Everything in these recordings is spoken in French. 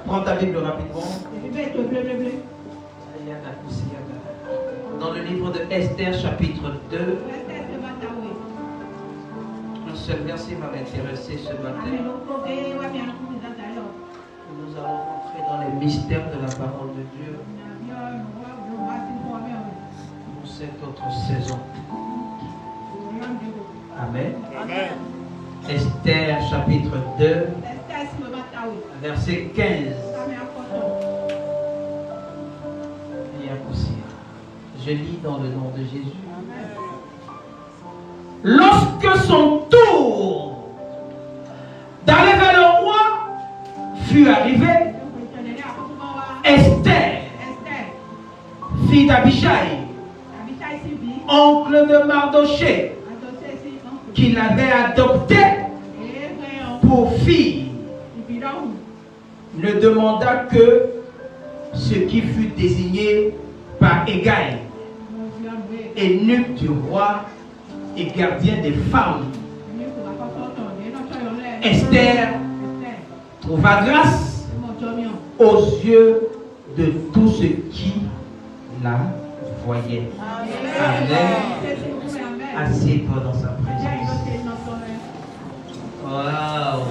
Prends ta Bible rapidement. Dans le livre de Esther, chapitre 2, un seul verset m'a intéressé ce matin. Nous allons rentrer dans les mystères de la parole de Dieu pour cette autre saison. Amen. Amen. Esther, chapitre 2, verset 15. Je lis dans le nom de Jésus. Lorsque son tour d'aller vers le roi fut arrivé, Esther, fille d'Abichai, oncle de Mardoché, qui l'avait adopté pour fille, ne demanda que ce qui fut désigné par Hégai, eunuque du roi et gardien des femmes. Esther trouva grâce aux yeux de tous ceux qui la voyaient. Amen. Assieds-toi dans sa présence. Waouh.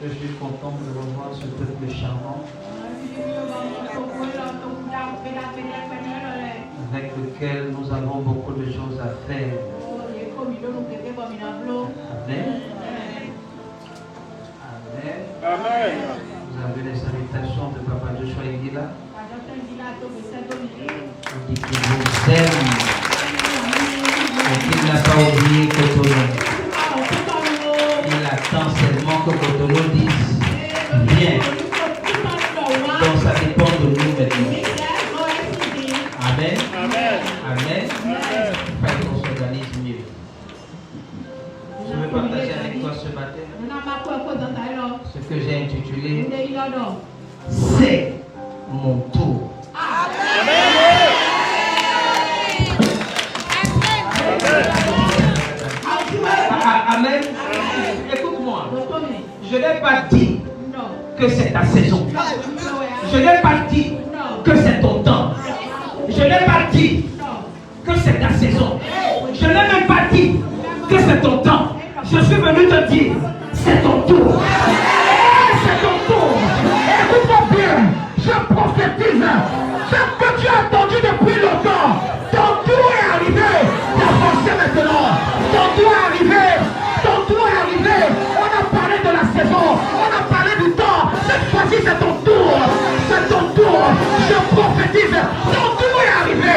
Je suis content de revoir ce peuple charmant avec lequel nous avons beaucoup de choses à faire. Amen. Amen. Amen. Vous avez les salutations de Papa Joshua Iguila. Il dit qu'il vous aime et qu'il n'a pas oublié Cotonou. Il attend seulement que Cotonou dise bien. Donc ça dépend de nous maintenant. Amen. Amen. Amen. Il faut qu'on s'organise mieux. Je veux partager avec toi ce matin ce que j'ai intitulé C'est mon tour. Amen. Écoute-moi. Je n'ai pas dit que c'est ta saison. Je n'ai pas dit que c'est ton temps. Je n'ai pas dit que c'est ta saison. Je n'ai même pas dit que c'est ton temps. Je suis venu te dire, c'est ton tour. C'est ton tour. Écoute-moi bien. Je prophétise. Ce que tu as attendu depuis longtemps, ton tour est arrivé. D'avancer maintenant. Ton tour est arrivé. Ton tour est arrivé. On a parlé de la saison. On a parlé du temps. Cette fois-ci, c'est ton tour. C'est ton tour. Je prophétise. Ton tour est arrivé.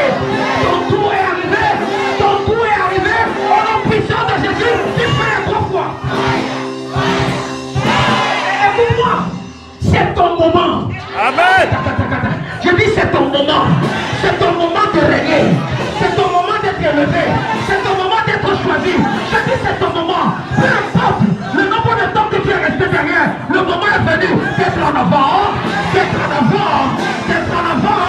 Ton tour est arrivé. Ton tour est arrivé. Au nom puissant de Jésus, tu fais 3 fois. Écoute-moi. C'est ton moment. Amen. Je dis c'est ton moment. C'est ton moment de régner. C'est ton moment d'être élevé. C'est ton moment d'être choisi. Je dis c'est ton moment. Peu importe le nombre de temps que tu es resté derrière, le moment est venu d'être en avant. D'être en avant. D'être en avant.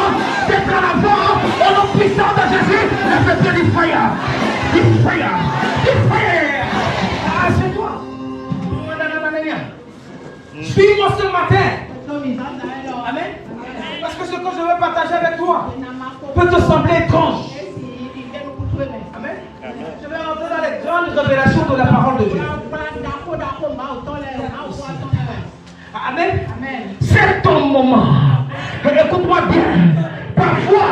D'être en avant. Au nom puissant de Jésus, le feu du fire. Du fire. Du fire. Ah, c'est toi. Suis-moi ce matin. Amen. Parce que ce que je veux partager avec toi peut te sembler étrange. Amen. Je vais rentrer dans les grandes révélations de la parole de Dieu. Amen. C'est ton moment. Écoute-moi bien. Parfois,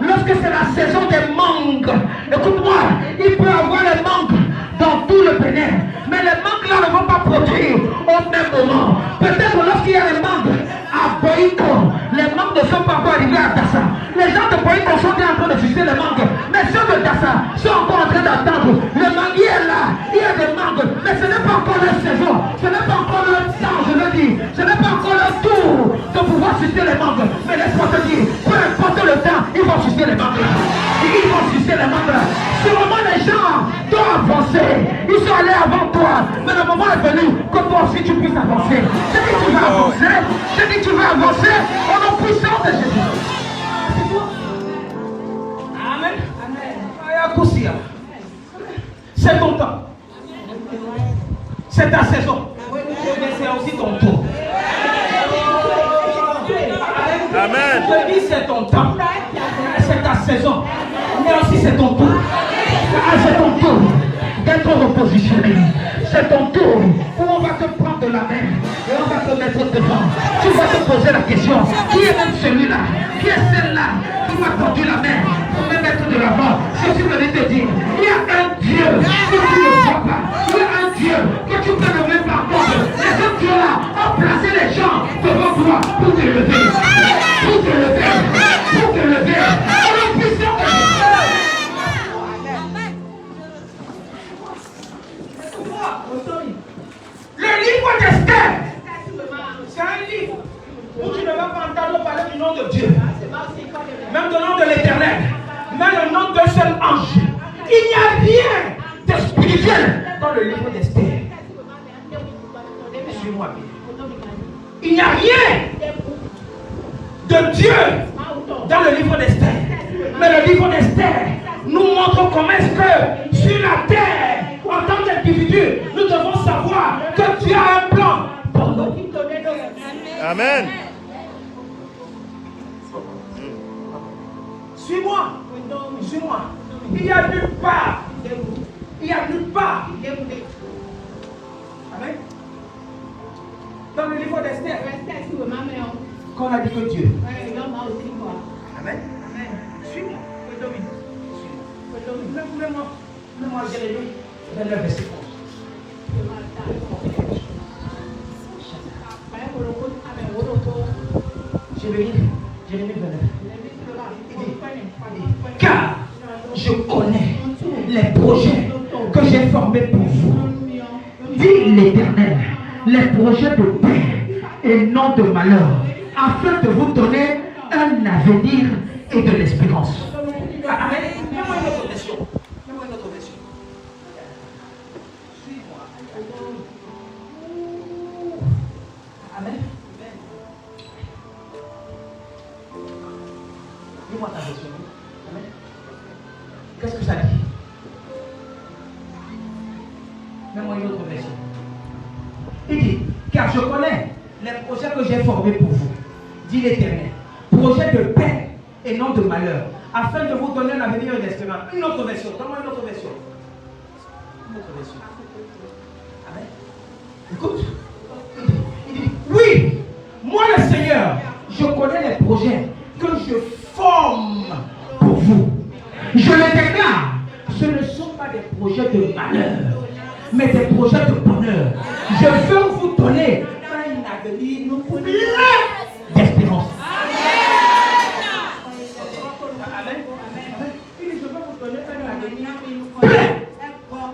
lorsque c'est la saison des mangues, écoute-moi, il peut y avoir les mangues dans tout le Bénin. Mais les mangues là ne vont pas produire au même moment. Peut-être lorsqu'il y a les mangues à Boïko, les mangues ne sont pas encore arrivés à Dassa. Les gens de Boïko sont en train de sucer les mangues. Mais ceux de Dassa sont encore en train d'attendre. Le manguier est là, il y a des mangues. Mais ce n'est pas encore leur saison. Ce n'est pas encore leur temps, je le dis. Ce n'est pas encore leur tour de pouvoir sucer les mangues. Mais laisse-moi te dire, peu importe le temps, ils vont sucer les mangues. Ils vont sucer les mangues. Sûrement les gens doivent avancer. Ils sont allés avant toi. Mais le moment est venu que toi aussi tu puisses avancer. Je dis tu vas avancer. Je dis tu vas avancer au nom puissant de Jésus. C'est toi. Amen. Amen. C'est ton temps. C'est ta saison. Mais c'est aussi ton tour. Amen. Je dis c'est ton temps. C'est ta saison. Mais aussi c'est ton tour. C'est ton tour d'être repositionné. C'est ton tour où on va te prendre de la main et on va te mettre devant. Tu vas te poser la question, qui est même celui-là? Qui est celle-là qui m'a tendu la main pour me mettre de l'avant? Je suis venu te dire, il y a un Dieu que tu ne vois pas. Il y a un Dieu que tu peux nommer par contre. Les autres dieux-là ont placé les gens devant toi pour te lever. Pour te lever. Pour te lever. Alors puissant de Dieu. Le livre d'Esther, c'est un livre où tu ne vas pas entendre parler du nom de Dieu, même du nom de l'Éternel, même le nom d'un seul ange. Il n'y a rien de spirituel dans le livre d'Esther. Suis-moi bien. Il n'y a rien de Dieu dans le livre d'Esther. Mais le livre d'Esther nous montre comment est-ce que sur la terre, en tant qu'individu, nous devons savoir que Dieu a un plan pour nous. Amen. Suis-moi. Suis-moi. Il y a nulle part. Il y a nulle part. Amen. Dans le livre d'Esther, qu'on a dit que Dieu. Amen. Suis-moi. Mets-moi Jérémie 29, verset 11. Jérémie 29. Car je connais les projets que j'ai formés pour vous, dit l'Éternel, les projets de paix et non de malheur, afin de vous donner un avenir et de l'espérance. Amen. Mets-moi une autre version. Mets-moi une autre version. Suis-moi. Amen. Dis-moi ta version. Amen. Qu'est-ce que ça dit? Mets-moi une autre version. Il dit, car je connais les projets que j'ai formés pour vous, dit l'Éternel. Projets de paix et non de malheur, afin de vous donner un avenir et l'espérance. Une autre version. Donne-moi une autre version. Une autre version. Amen. Écoute. Il dit, oui, moi le Seigneur, je connais les projets que je forme pour vous. Je les déclare. Ce ne sont pas des projets de malheur, mais des projets de bonheur. Je veux vous donner un avenir plein d'espérance.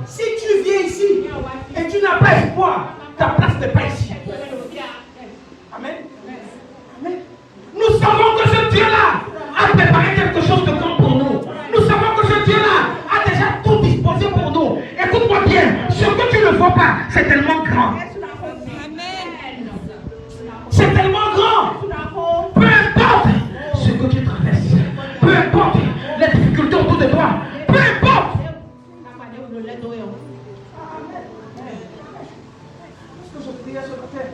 Si tu viens ici et tu n'as pas espoir, ta place n'est pas ici. Amen. Amen. Nous savons que ce Dieu-là a préparé quelque chose de grand pour nous. Nous savons que ce Dieu-là a déjà tout disposé pour nous. Écoute-moi bien, ce que tu ne vois pas, c'est tellement grand. C'est tellement grand. Peu importe ce que tu traverses, peu importe les difficultés autour de toi, peu importe. Est-ce que je priais ce matin?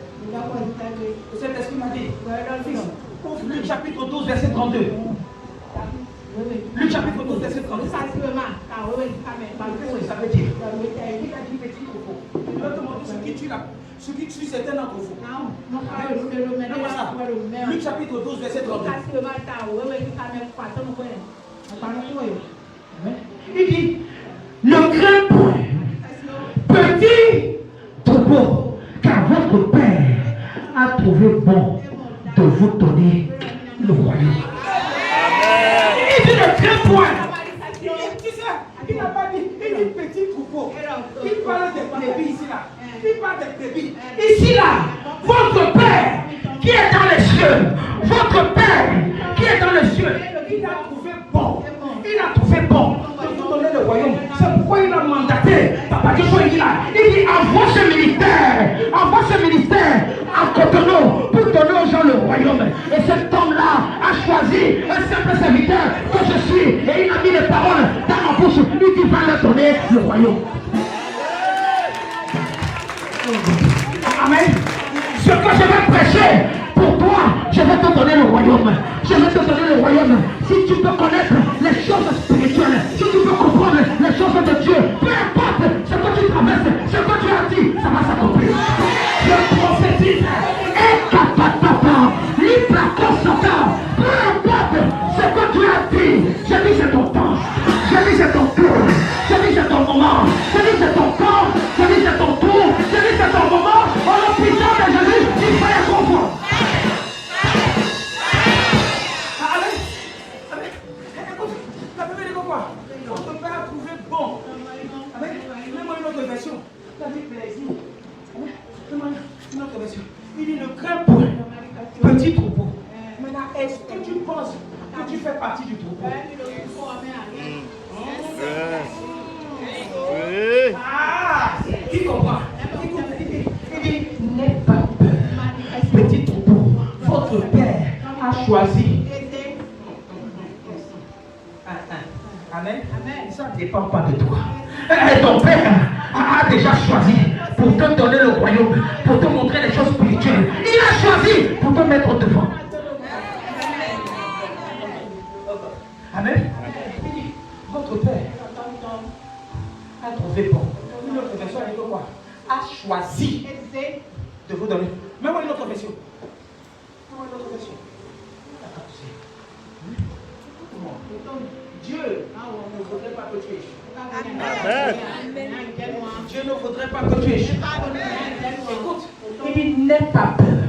Le Saint-Esprit m'a dit, ouvre Luc chapitre 12, verset 32. Luc chapitre 12, verset 32. Qu'est-ce que ça veut dire? Il a dit petit troupeau. Il va te montrer ce qui tue certains d'entre vous. Luc chapitre 12, verset 32. Il dit, ne crains point, petit troupeau, car votre Père a trouvé bon de vous donner le royaume. Il dit, ne crains point. Tu sais, il n'a pas dit, il dit petit troupeau. Il parle des brebis ici là. Il parle des brebis. Ici là, votre Père qui est dans les cieux, votre Père qui est dans les cieux, il a trouvé bon. Il a trouvé bon de vous donner le royaume. C'est pourquoi il a mandaté Papa Joshua. Il dit envoie ce ministère à Cotonou pour donner aux gens le royaume. Et cet homme-là a choisi un simple serviteur que je suis. Et il a mis les paroles dans ma bouche. Il dit va leur donner le royaume. Amen. Ce que je vais prêcher pour toi, je vais te donner le royaume. Je vais te donner le royaume. Si tu peux connaître les choses spirituelles, si tu peux comprendre les choses de Dieu, peu importe ce que tu traverses, ce que tu as dit, ça va s'accomplir. Je prophétise. Et kapatata, l'hyplacosata, peu importe ce que tu as dit, je dis c'est ton temps. Je dis c'est ton tour. Je dis c'est ton moment. Je dis c'est ton temps. Je dis c'est ton tour. Je dis c'est ton moment. Au nom puissant de Jésus, il faut les comprendre. Amen. Amen. Écoute, la Bible dit quoi? Votre Père a trouvé bon. Amen. Mets-moi une autre version. La Bible plaisir. Amen. Mets-moi une autre version. Il dit ne crains point, petit troupeau. Maintenant, est-ce que tu penses que tu fais partie du troupeau? Oui. Ah, qui comprend? Il dit, n'aie pas peur, petit troupeau. Votre Père a choisi. Amen. Ça ne dépend pas de toi. Ton Père a déjà choisi pour te donner le royaume, pour te montrer les choses spirituelles. Il a choisi pour te mettre devant. Amen. Il dit, votre Père a trouvé bon. Une autre version, elle dit quoi? A choisi de vous donner. Même une autre version. Même une autre version. Dieu ne voudrait pas que tu échoues. Dieu ne voudrait pas que tu échoues. Écoute, il dit n'aie pas peur,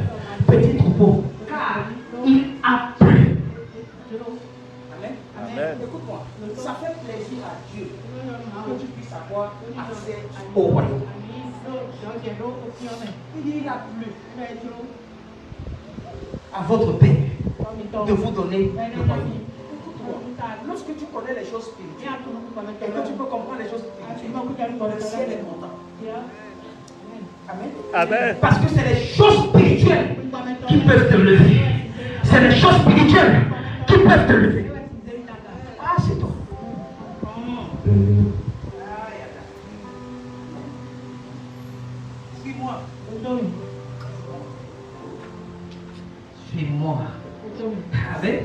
petit troupeau, car il a plu. Amen. Amen. Écoute-moi, ça fait plaisir à Dieu que tu puisses avoir accès au royaume. Il dit il a plu à votre Père de vous donner le royaume. Lorsque tu connais les choses spirituelles et que tu peux comprendre les choses spirituelles, le ciel est content. Amen. Amen. Parce que c'est les choses spirituelles qui peuvent te lever. C'est les choses spirituelles qui peuvent te lever. Ah, c'est toi. Suis-moi. Suis-moi. Amen.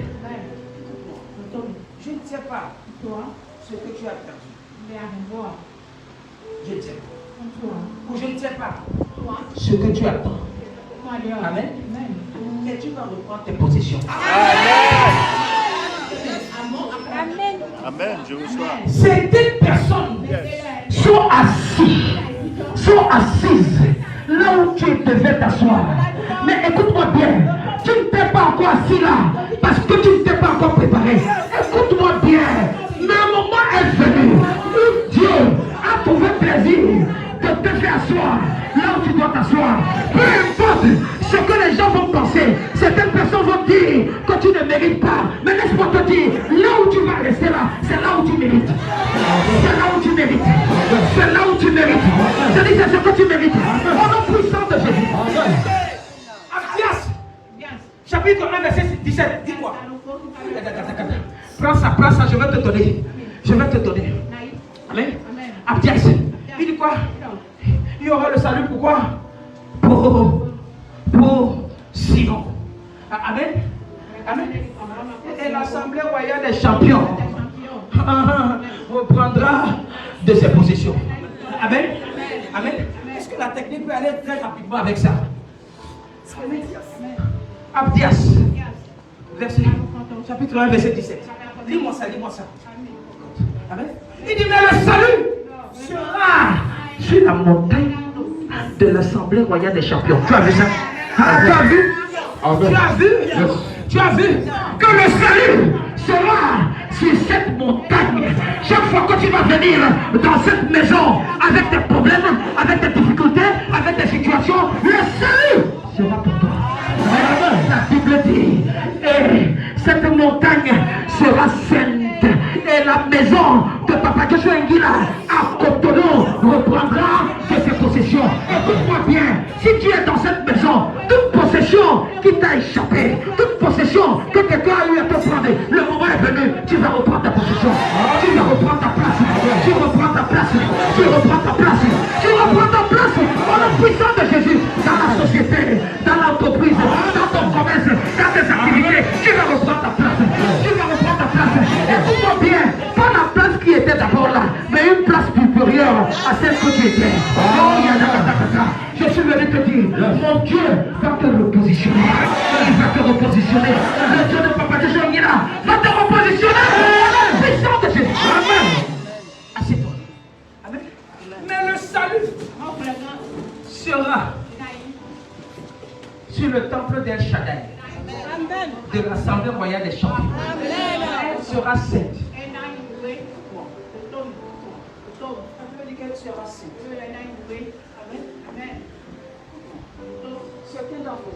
Je ne sais pas ce que tu as perdu. Je ne sais pas. Ou je ne sais pas ce que tu attends. Amen. Mais tu vas reprendre tes possessions. Amen. Amen. Je reçois. Certaines personnes sont assises là où tu devais t'asseoir. Mais écoute-moi bien, tu ne t'es pas encore assis là parce que tu ne t'es pas encore préparé. Écoute-moi bien, mais un moment est venu où Dieu a trouvé plaisir de te faire asseoir là où tu dois t'asseoir. Peu importe ce que les gens vont penser, certaines personnes vont dire que tu ne mérites pas. Mais laisse-moi te dire, là où tu vas rester là, c'est là où tu mérites. C'est là où tu mérites. C'est là où tu mérites. Je dis c'est ce que tu mérites. Au nom puissant de Jésus. Actias, chapitre 1, verset 17. Dis-moi. Prends ça, je vais te donner. Je vais te donner. Amen. Abdias. Il dit quoi? Il y aura le salut pourquoi? Pour Sion. Amen. Amen. Et l'assemblée royale des champions reprendra de ses possessions. Amen. Amen. Est-ce que la technique peut aller très rapidement avec ça? Abdias. Verset, chapitre 1, verset 17. Lis-moi ça. Amen. Il dit, mais le salut sera sur la montagne de l'assemblée royale des champions. Tu as vu ça? Tu as vu? Tu as vu que le salut sera sur cette montagne. Chaque fois que tu vas venir dans cette maison avec des problèmes, avec des difficultés, avec des situations, le salut sera pour toi. La Bible dit, et cette montagne sera sainte. Et la maison de Papa Joshua Nguila à Cotonou reprendra de ses possessions. Écoute-moi bien, si tu es dans cette maison, toute possession qui t'a échappé, toute possession que quelqu'un a eu à te prendre, le moment est venu, tu vas reprendre ta possession. Tu vas reprendre ta place. Tu reprends ta place. Tu reprends ta place. Tu reprends ta place. puissance de Jésus, dans la société, dans l'entreprise, dans ton commerce, dans tes activités, tu vas reprendre ta place. Tu vas reprendre ta place. Écoute-moi bien, pas la place qui était d'abord là, mais une place supérieure à celle que tu étais. Je suis venu te dire, mon Dieu va te repositionner. Il va te repositionner. Le Dieu de Papa de Jean-Guilla va te repositionner. La puissance de Jésus. Amen. Assieds-toi. Amen. Mais le salut sera sur le temple d'El Shaddai, de l'Assemblée royale des champions. Elle sera sainte. Elle sera sainte. Certains d'entre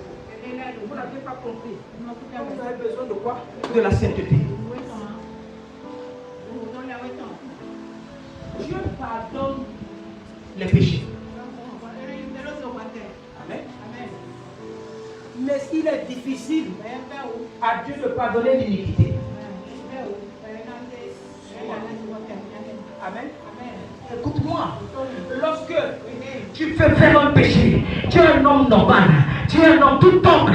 vous n'avez pas compris. Vous avez besoin de quoi? De la sainteté. Dieu pardonne les péchés. Amen. Mais il est difficile à Dieu de pardonner l'iniquité. Amen. Écoute-moi, lorsque tu fais faire un péché, tu es un homme normal, tu es un homme, tout homme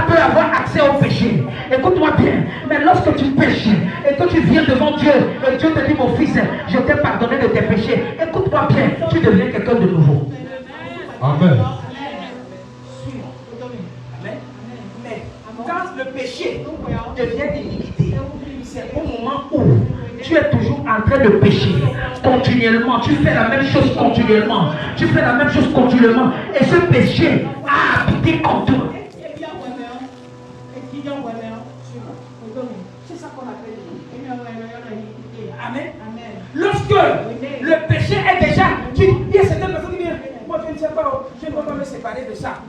peut avoir accès au péché. Écoute-moi bien, mais lorsque tu pêches et que tu viens devant Dieu, et Dieu te dit, mon fils, je t'ai pardonné de tes péchés, écoute-moi bien, tu deviens quelqu'un de nouveau. Amen. Amen. Mais quand le péché devient iniquité, c'est au moment où tu es toujours en train de pécher continuellement. Tu fais la même chose continuellement. Tu fais la même chose continuellement. Et ce péché a habité en toi. C'est ça qu'on appelle l'iniquité. Amen. Lorsque le péché est déjà... Il y a certaines personnes qui disent, moi je ne sais pas, je ne peux pas me séparer de ça.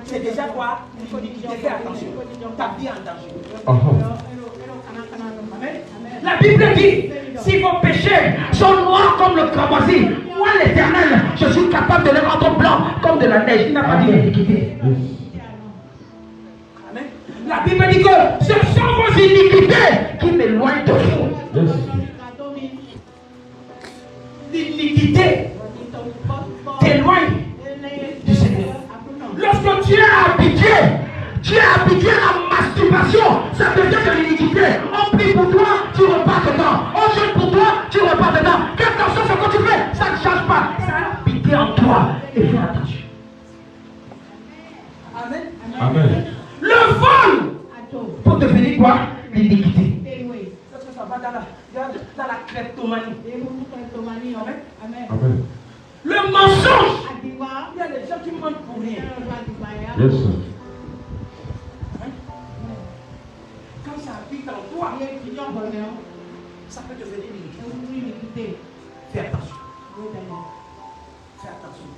C'est déjà quoi? L'iniquité. Fais attention. Ta vie en danger. Amen. La Bible dit, si vos péchés sont noirs comme le cramoisi, moi l'Éternel, je suis capable de les rendre blancs comme de la neige. Il n'a pas dit l'iniquité. Amen. La Bible dit que ce sont vos iniquités qui m'éloignent de vous. L'iniquité t'éloigne du Seigneur. Lorsque tu es habitué à la masturbation, ça devient de l'iniquité. On prie pour toi, tu repars dedans. On jeûne pour toi, tu repars dedans. Quelle que soit ce que tu fais, ça ne change pas. Ça a habité en toi. Et fais attention. Amen. Amen. Le vol pour devenir quoi? L'iniquité. Parce que ça va dans la kleptomanie. Amen. Amen. Le mensonge. Il y a des gens qui mentent pour rien. Yes, sir. Quand ça habite en toi, ça peut devenir l'iniquité. Fais attention. Fais attention.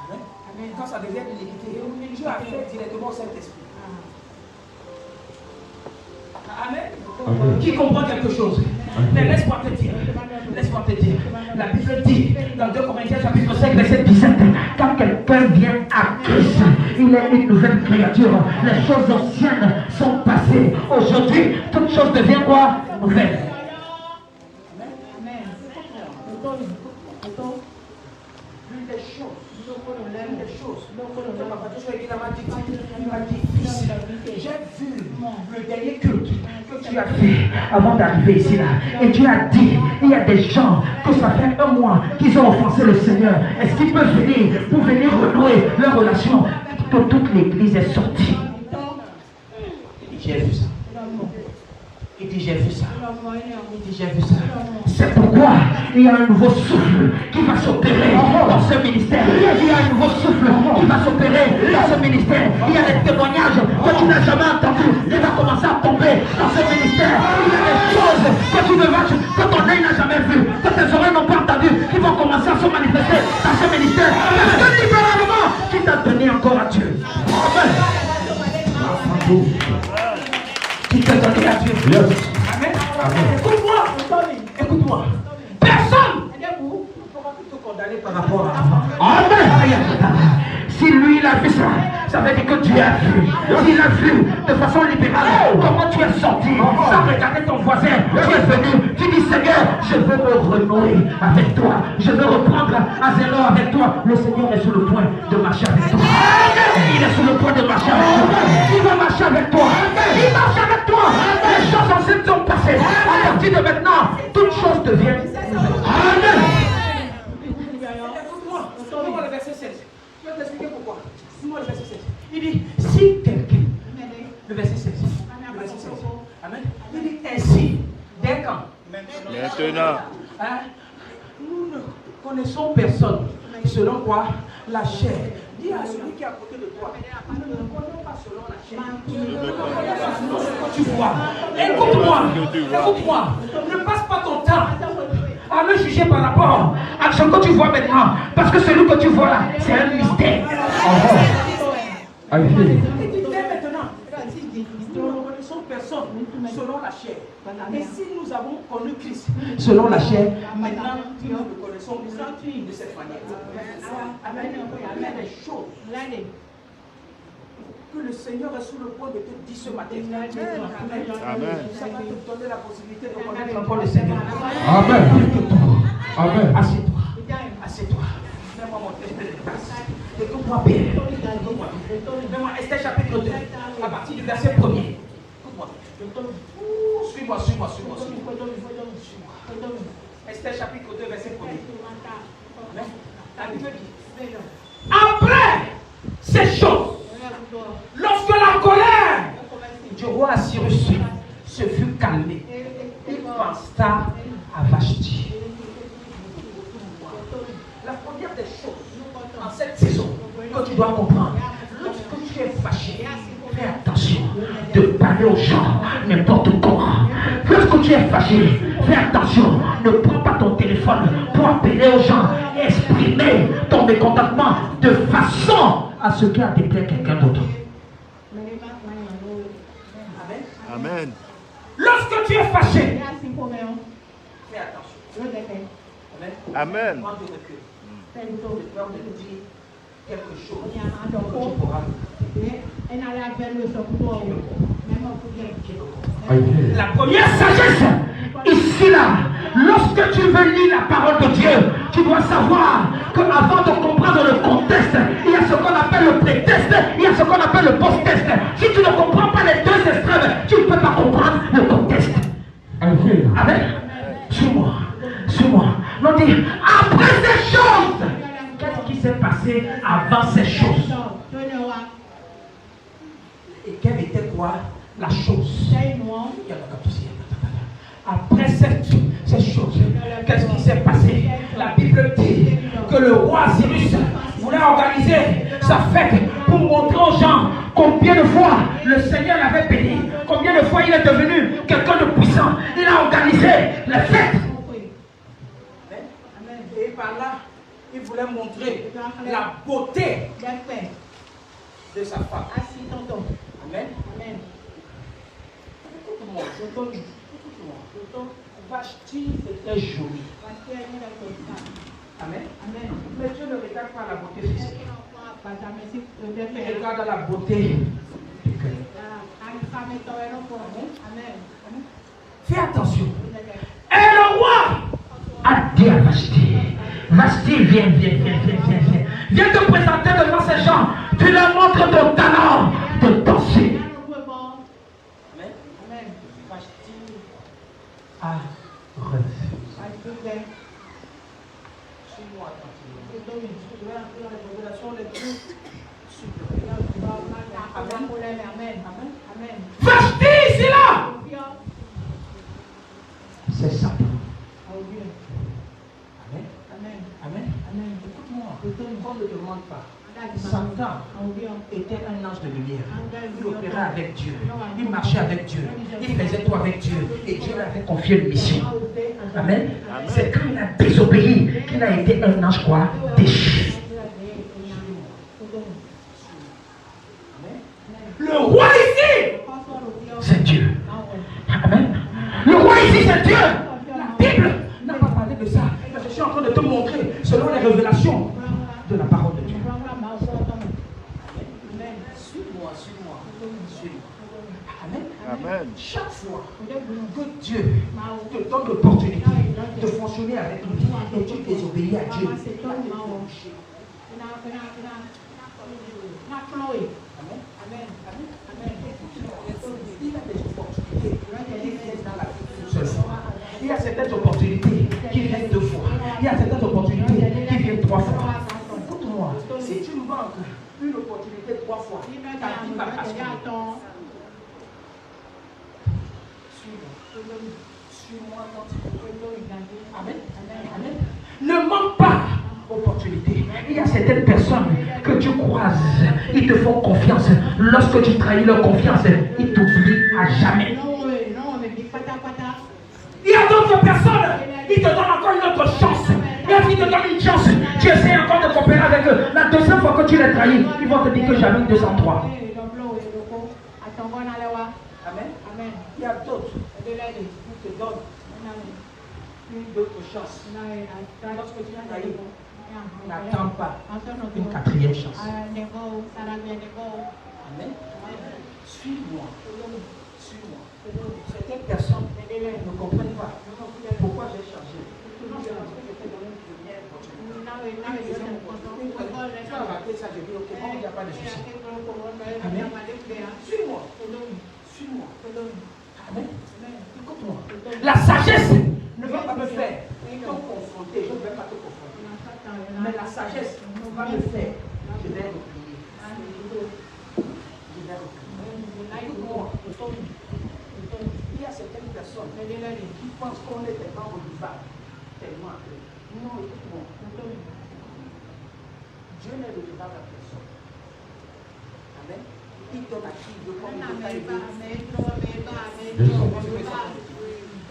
Amen. Quand ça devient l'iniquité, Dieu a fait directement au Saint-Esprit. Amen. Amen. Qui comprend quelque chose? Mais laisse-moi te dire. Laisse-moi te dire. La Bible dit dans 2 Corinthiens chapitre 5 verset 17, quand quelqu'un vient à Christ, il est une nouvelle créature. Les choses anciennes sont passées. Aujourd'hui, toute chose devient quoi? Nouvelle. Amen. L'une des choses, il m'a dit, fils, j'ai vu le dernier culte que tu as fait avant d'arriver ici là. Et tu as dit, il y a des gens que ça fait 1 mois qu'ils ont offensé le Seigneur. Est-ce qu'ils peuvent venir pour venir renouer leur relation? Que toute l'église est sortie. J'ai vu ça. Il dit j'ai vu ça. Il dit j'ai vu ça. C'est pourquoi il y a un nouveau souffle qui va s'opérer dans ce ministère. Il y a un nouveau souffle qui va s'opérer dans ce ministère. Il y a des témoignages que tu n'as jamais entendus. Il va commencer à tomber dans ce ministère. Il y a des choses que ton œil n'a jamais vues, que tes oreilles n'ont pas entendues, qui vont commencer à se manifester dans ce ministère. Parce que libéralement, qui t'a donné encore à Dieu. Amen. Qui t'a donné à Dieu. Yes. Amen. Amen. Écoute-moi. Écoute-moi. Personne ne pourra te condamner par rapport à avant. Amen. Si lui il a vu ça, ça veut dire que Dieu a vu. S'il a vu de façon libérale comment tu es sorti, sans regarder ton voisin, tu es venu, tu dis Seigneur, je veux me renouer avec toi, je veux reprendre à zéro avec toi. Le Seigneur est sur le point de marcher avec toi. Il est sur le point de marcher avec toi. Il va marcher avec toi. Il marche avec toi. Les choses anciennes sont passées. À partir de maintenant, toutes choses deviennent. Amen. Écoute-moi le verset 16. Je vais t'expliquer pourquoi. Dis-moi le verset 16. Il dit, si quelqu'un, Le verset 16. Le verset 16. Amen. Il dit ainsi. Dès quand? Maintenant. Hein? Nous ne connaissons personne. Selon quoi? La chair. Dis à celui qui est à côté de toi. Nous ne connaissons pas selon la chair. Tu vois. Écoute-moi. Écoute-moi. Ne passe pas ton temps à le juger par rapport à ce que tu vois maintenant. Parce que celui que tu vois là, c'est un mystère. I feel it. Dès maintenant, nous ne connaissons personne selon la chair. Et si nous avons connu Christ selon la chair, maintenant nous le connaissons de cette manière. Amen. Il y a des choses que le Seigneur est sur le point de te dire ce matin. Amen. Ça va te donner la possibilité de connaître encore le Seigneur. Amen. Amen. Assieds-toi. Assieds-toi. Fais-moi mon test de grâce. Écoute-moi bien. Fais-moi Esther chapitre 2, à partir du verset 1er. Écoute-moi. Suis-moi. Esther chapitre 2, verset 1er. La Bible dit, après ces choses, lorsque la colère du roi Assyrus se fut calmée, il pensa à Vashti. La première des choses en cette saison que tu dois comprendre, lorsque tu es fâché, fais attention de parler aux gens n'importe comment. Lorsque tu es fâché, fais attention, ne prends pas ton téléphone pour appeler aux gens, exprimer ton mécontentement de façon à ce qu'il a déplaire quelqu'un d'autre. Amen. Amen. Lorsque tu es fâché, fais attention. Amen. Amen. Prends du recul. J'ai peur de te dire quelque chose que tu pourras. La première sagesse, ici là, lorsque tu veux lire la parole de Dieu, tu dois savoir qu'avant de comprendre le contexte, il y a ce qu'on appelle le prétexte, il y a ce qu'on appelle le post-texte. Si tu ne comprends pas les deux extrêmes, tu ne peux pas comprendre le contexte. Amen. Suis-moi. On dit, après ces choses, qu'est-ce qui s'est passé avant ces choses? Et quelle était quoi la chose? Après ces choses, qu'est-ce qui s'est passé? La Bible dit que le roi Cyrus voulait organiser sa fête pour montrer aux gens combien de fois le Seigneur l'avait béni, combien de fois il est devenu quelqu'un de puissant. Il a organisé la fête. Et par là, il voulait montrer la beauté de sa femme. Amen. Écoute-moi. Vashti était jolie. Amen. Mais Dieu ne regarde pas la beauté physique. Il regarde la beauté du cœur. Fais attention. Et le roi a dit à Vashti, Vashti, viens. Viens te présenter devant ces gens. Tu leur montres ton talent de danser. Amen. Vashti a refusé. Suis-moi attentivement. Je vais entrer dans les révélations les plus supérieures. Amen. Vashti, c'est là. C'est ça. Amen. Écoute-moi. On ne te demande pas. Satan était un ange de lumière. Il opérait avec Dieu. Il marchait avec Dieu. Il faisait tout avec Dieu. Et Dieu lui avait confié une mission. Amen. C'est quand il a désobéi qu'il a été un ange quoi? Déchu. Le roi ici, c'est Dieu. Amen. Le roi ici, c'est Dieu. La Bible n'a pas parlé de ça. Mais je suis en train de te montrer selon les révélations de la parole de Dieu. Chaque fois que Dieu te donne l'opportunité de fonctionner avec lui et tu désobéis à Dieu, il va te toucher. Amen. Il a des opportunités qui viennent dans la vie d'une seule fois. Il y a certaines opportunités qui viennent 2 fois. Il y a certaines opportunités qui viennent 3 fois. Écoute-moi, si tu manques une opportunité 3 fois, ta vie va basculer. Suis-moi quand tu veux. Amen. Ne manque pas d'opportunité. Il y a certaines personnes que tu croises, ils te font confiance. Lorsque tu trahis leur confiance, ils t'oublient à jamais. Il y a d'autres personnes, ils te donnent encore une autre chance. Et ils te donnent une chance, tu essaies encore de coopérer avec eux. La deuxième fois que tu les trahis, ils vont te dire que j'avais 203. Amen. Il y a d'autres qui te donnent une autre chance. Lorsque tu as trahi, n'attends pas une 4e chance. Amen. Suis-moi. Certaines personnes ne comprennent pas pourquoi j'ai changé. Tu as raté ça, je dis ok, bon, il n'y a pas de souci. Amen. Suis-moi. Amen. Écoute-moi. La sagesse ne va pas me faire te confronter. Je ne vais pas te confronter. Mais la sagesse va me faire. Je vais replier. Écoute-moi. Il y a certaines personnes qui pensent qu'on est tellement redevable. Tellement. Non, écoute-moi. Dieu n'est redevable à personne. Amen. Il donne à qui il veut, comme il veut.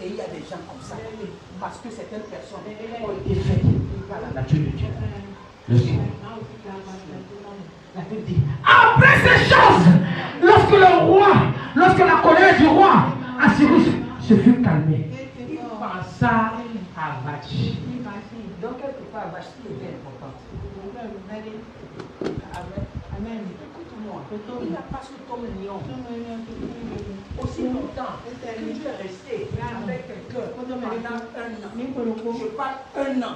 Et il y a des gens comme ça. Parce que certaines personnes ont été faites par la nature de Dieu. La Bible dit, après ces choses, lorsque la colère du roi Assyrus se fut calmée, il pensa à Vachi. Donc quelque part, Vachi était importante. Amen. Écoute-moi, il n'a pas su ton lion. Aussi longtemps que tu es resté avec quelqu'un pendant 1 an. Je parle 1 an.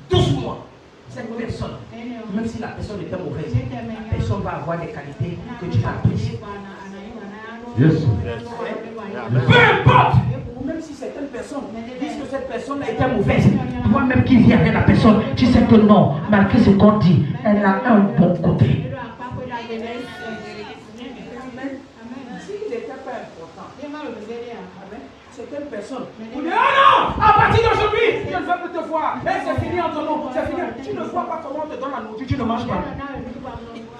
12 mois. Cette personne, même si la personne était mauvaise, la personne va avoir des qualités que tu vas apprécier. Yes. Peu importe. Ou même si certaines personnes disent que cette personne a été mauvaise, toi-même qui vis avec la personne, tu sais que non, malgré ce qu'on dit, elle a un bon côté. S'il n'était pas important, certaines personnes vous disent, ah non, à partir d'aujourd'hui, je ne veux plus te voir. C'est fini entre nous, c'est fini. Tu ne vois pas comment on te donne la nourriture, tu ne manges pas.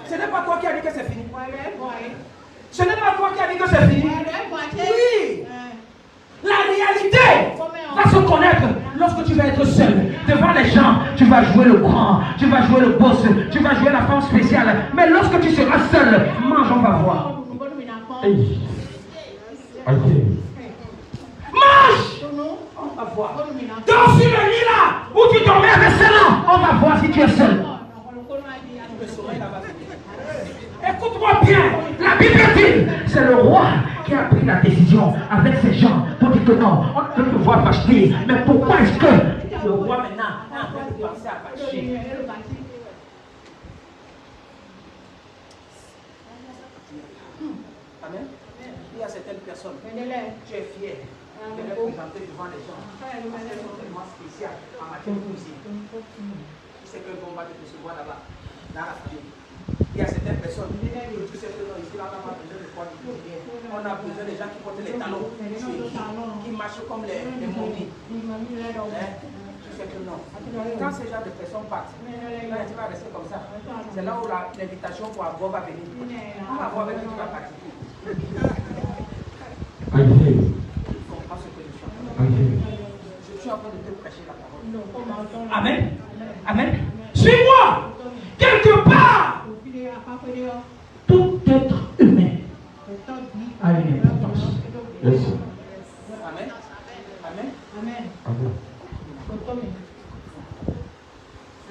Ce n'est pas toi qui as dit que c'est fini. Ce n'est pas toi qui as dit que c'est fini. Oui. La réalité va se connaître lorsque tu vas être seul. Devant les gens, tu vas jouer le grand, tu vas jouer le boss, tu vas jouer la femme spéciale. Mais lorsque tu seras seul, mange, on va voir. Hey. Okay. Mange! On va voir. Dors sur le lit là où tu dormais avec celle-là. On va voir si tu es seul. Écoute-moi bien. La Bible dit, c'est le roi qui a pris la décision avec ces gens pour dire que non, on ne peut pouvoir Vashti. Mais pourquoi est-ce que le roi maintenant est en train de penser à Vashti? Amen. Il y a certaines personnes, tu es fier de les présenter devant les gens. Elles sont tellement spéciales en matière de musique. Tu sais que bon va te recevoir là-bas, dans la famille. Il y a certaines personnes, tu sais que non, ici, là, on n'a pas besoin de quoi du tout. On a besoin des gens qui portent les talons, qui marchent comme les momies. Tu sais que non. Quand ces gens de personnes partent, là, tu vas rester comme ça. C'est là où l'invitation pour avoir va venir. On va voir avec qui tu vas partir. Je suis en train de te prêcher la parole. Amen. Amen. Suis-moi. Quelque part, tout être humain a une importance. Yes. Amen. Amen. Amen.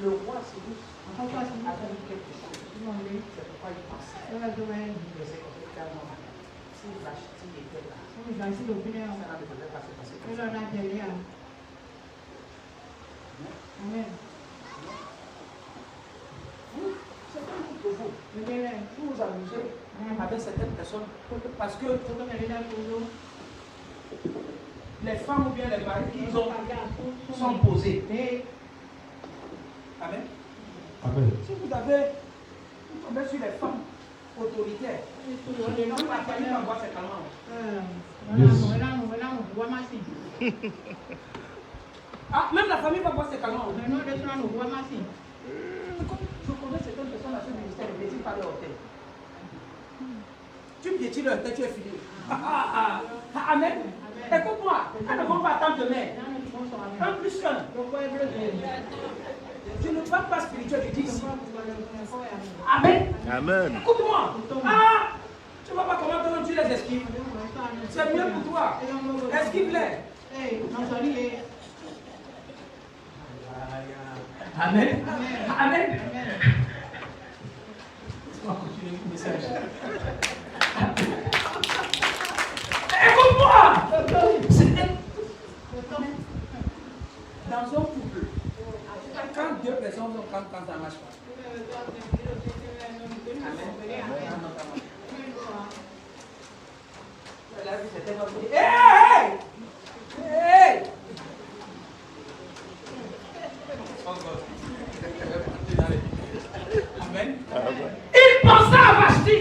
Le roi Cyrus a dit quelque chose. C'est pourquoi il pense. Ça ne devrait pas se passer comme ça. Amen. C'est pas pour vous. Vous vous amusez avec certaines personnes parce que les femmes ou bien les maris qui sont posés. Amen. Amen. Si vous tombez sur les femmes autoritaires, la famille va voir ses talents. Ah, même la famille va voir ses talents. Je connais certaines personnes à ce ministère, ils ne pas leur tête. Tu piétines leur tête, tu es fini. Amen. Écoute-moi, elles ne vont pas attendre demain. 1 plus 1. Je ne parle pas spirituel, je dis ici. Amen. Amen. Écoute-moi. Ah, tu ne vois pas comment tu les esquives. C'est mieux pour toi. Esquive-les. Amen. Amen. On va continuer le message. Écoute-moi. Dans un couple, quand deux personnes sont quand ça ne marche pas. Amen. Hey! Amen. Il pensa à Vashti.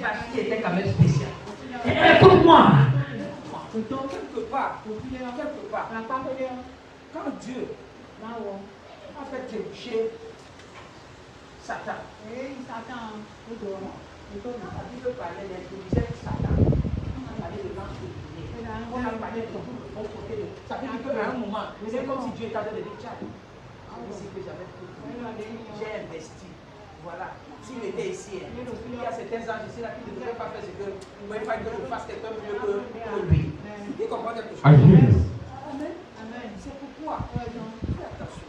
Vashti était quand même spécial. Écoute-moi. Quelque part, quand Dieu a fait déboucher Satan, la Bible parlait d'intelligence Satan. On a parlé de tout le bon côté. Ça veut dire qu'à un moment, c'est comme si Dieu t'avait dit, tiens, c'est ce que j'avais fait. J'ai investi. Voilà. S'il était ici, il y a certains anges ici là qui ne devraient pas faire ce que vous ne pouvez pas que je fasse quelqu'un mieux que lui. Il comprend quelque chose. Amen. Amen. C'est pourquoi. Fais attention.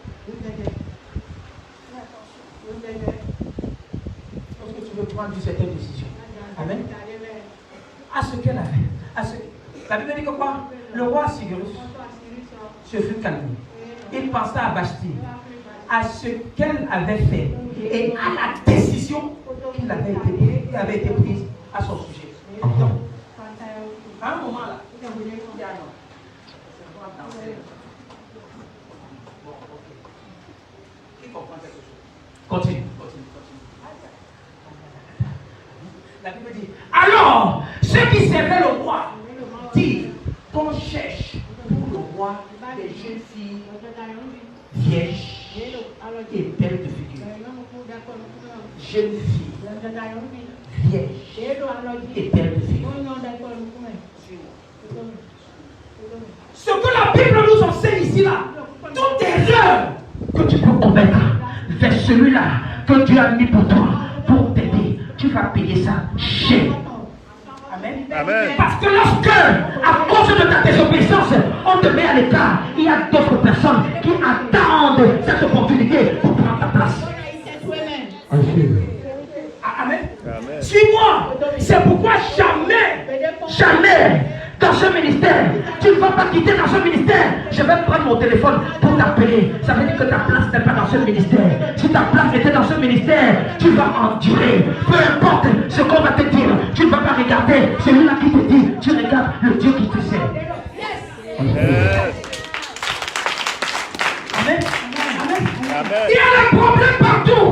Lorsque tu veux prendre certaines décisions. Amen. À ce qu'elle avait. La Bible dit que quoi? Le roi Cyrus se fut calmé. Il pensa à Vashti, à ce qu'elle avait fait et à la décision qui avait été prise à son sujet. Donc, à un moment là, il y a un homme. Qui comprend quelque chose? Continue. La Bible dit, alors, ceux qui servaient le roi disent qu'on cherche pour le roi des jeunes filles vierges et belles de figure. Jeunes filles vierges et belles de figure. Ce que la Bible nous enseigne ici là, toute erreur que tu peux commettre vers celui-là que Dieu a mis pour toi, pour t'aider, tu vas payer ça cher. Amen. Amen. Parce que lorsque, à cause de ta désobéissance, on te met à l'écart, il y a d'autres personnes qui attendent cette opportunité pour prendre ta place. Amen. Amen. Suis-moi. C'est pourquoi jamais dans ce ministère, tu ne vas pas quitter dans ce ministère. Je vais prendre mon téléphone pour t'appeler. Ça veut dire que ta place n'est pas dans ce ministère. Si ta place était dans ce ministère, tu vas endurer. Peu importe ce qu'on va te dire, tu ne vas pas regarder celui-là qui te dit. Tu regardes le Dieu qui te sert. Yes. Amen. Amen. Amen. Il y a des problèmes partout.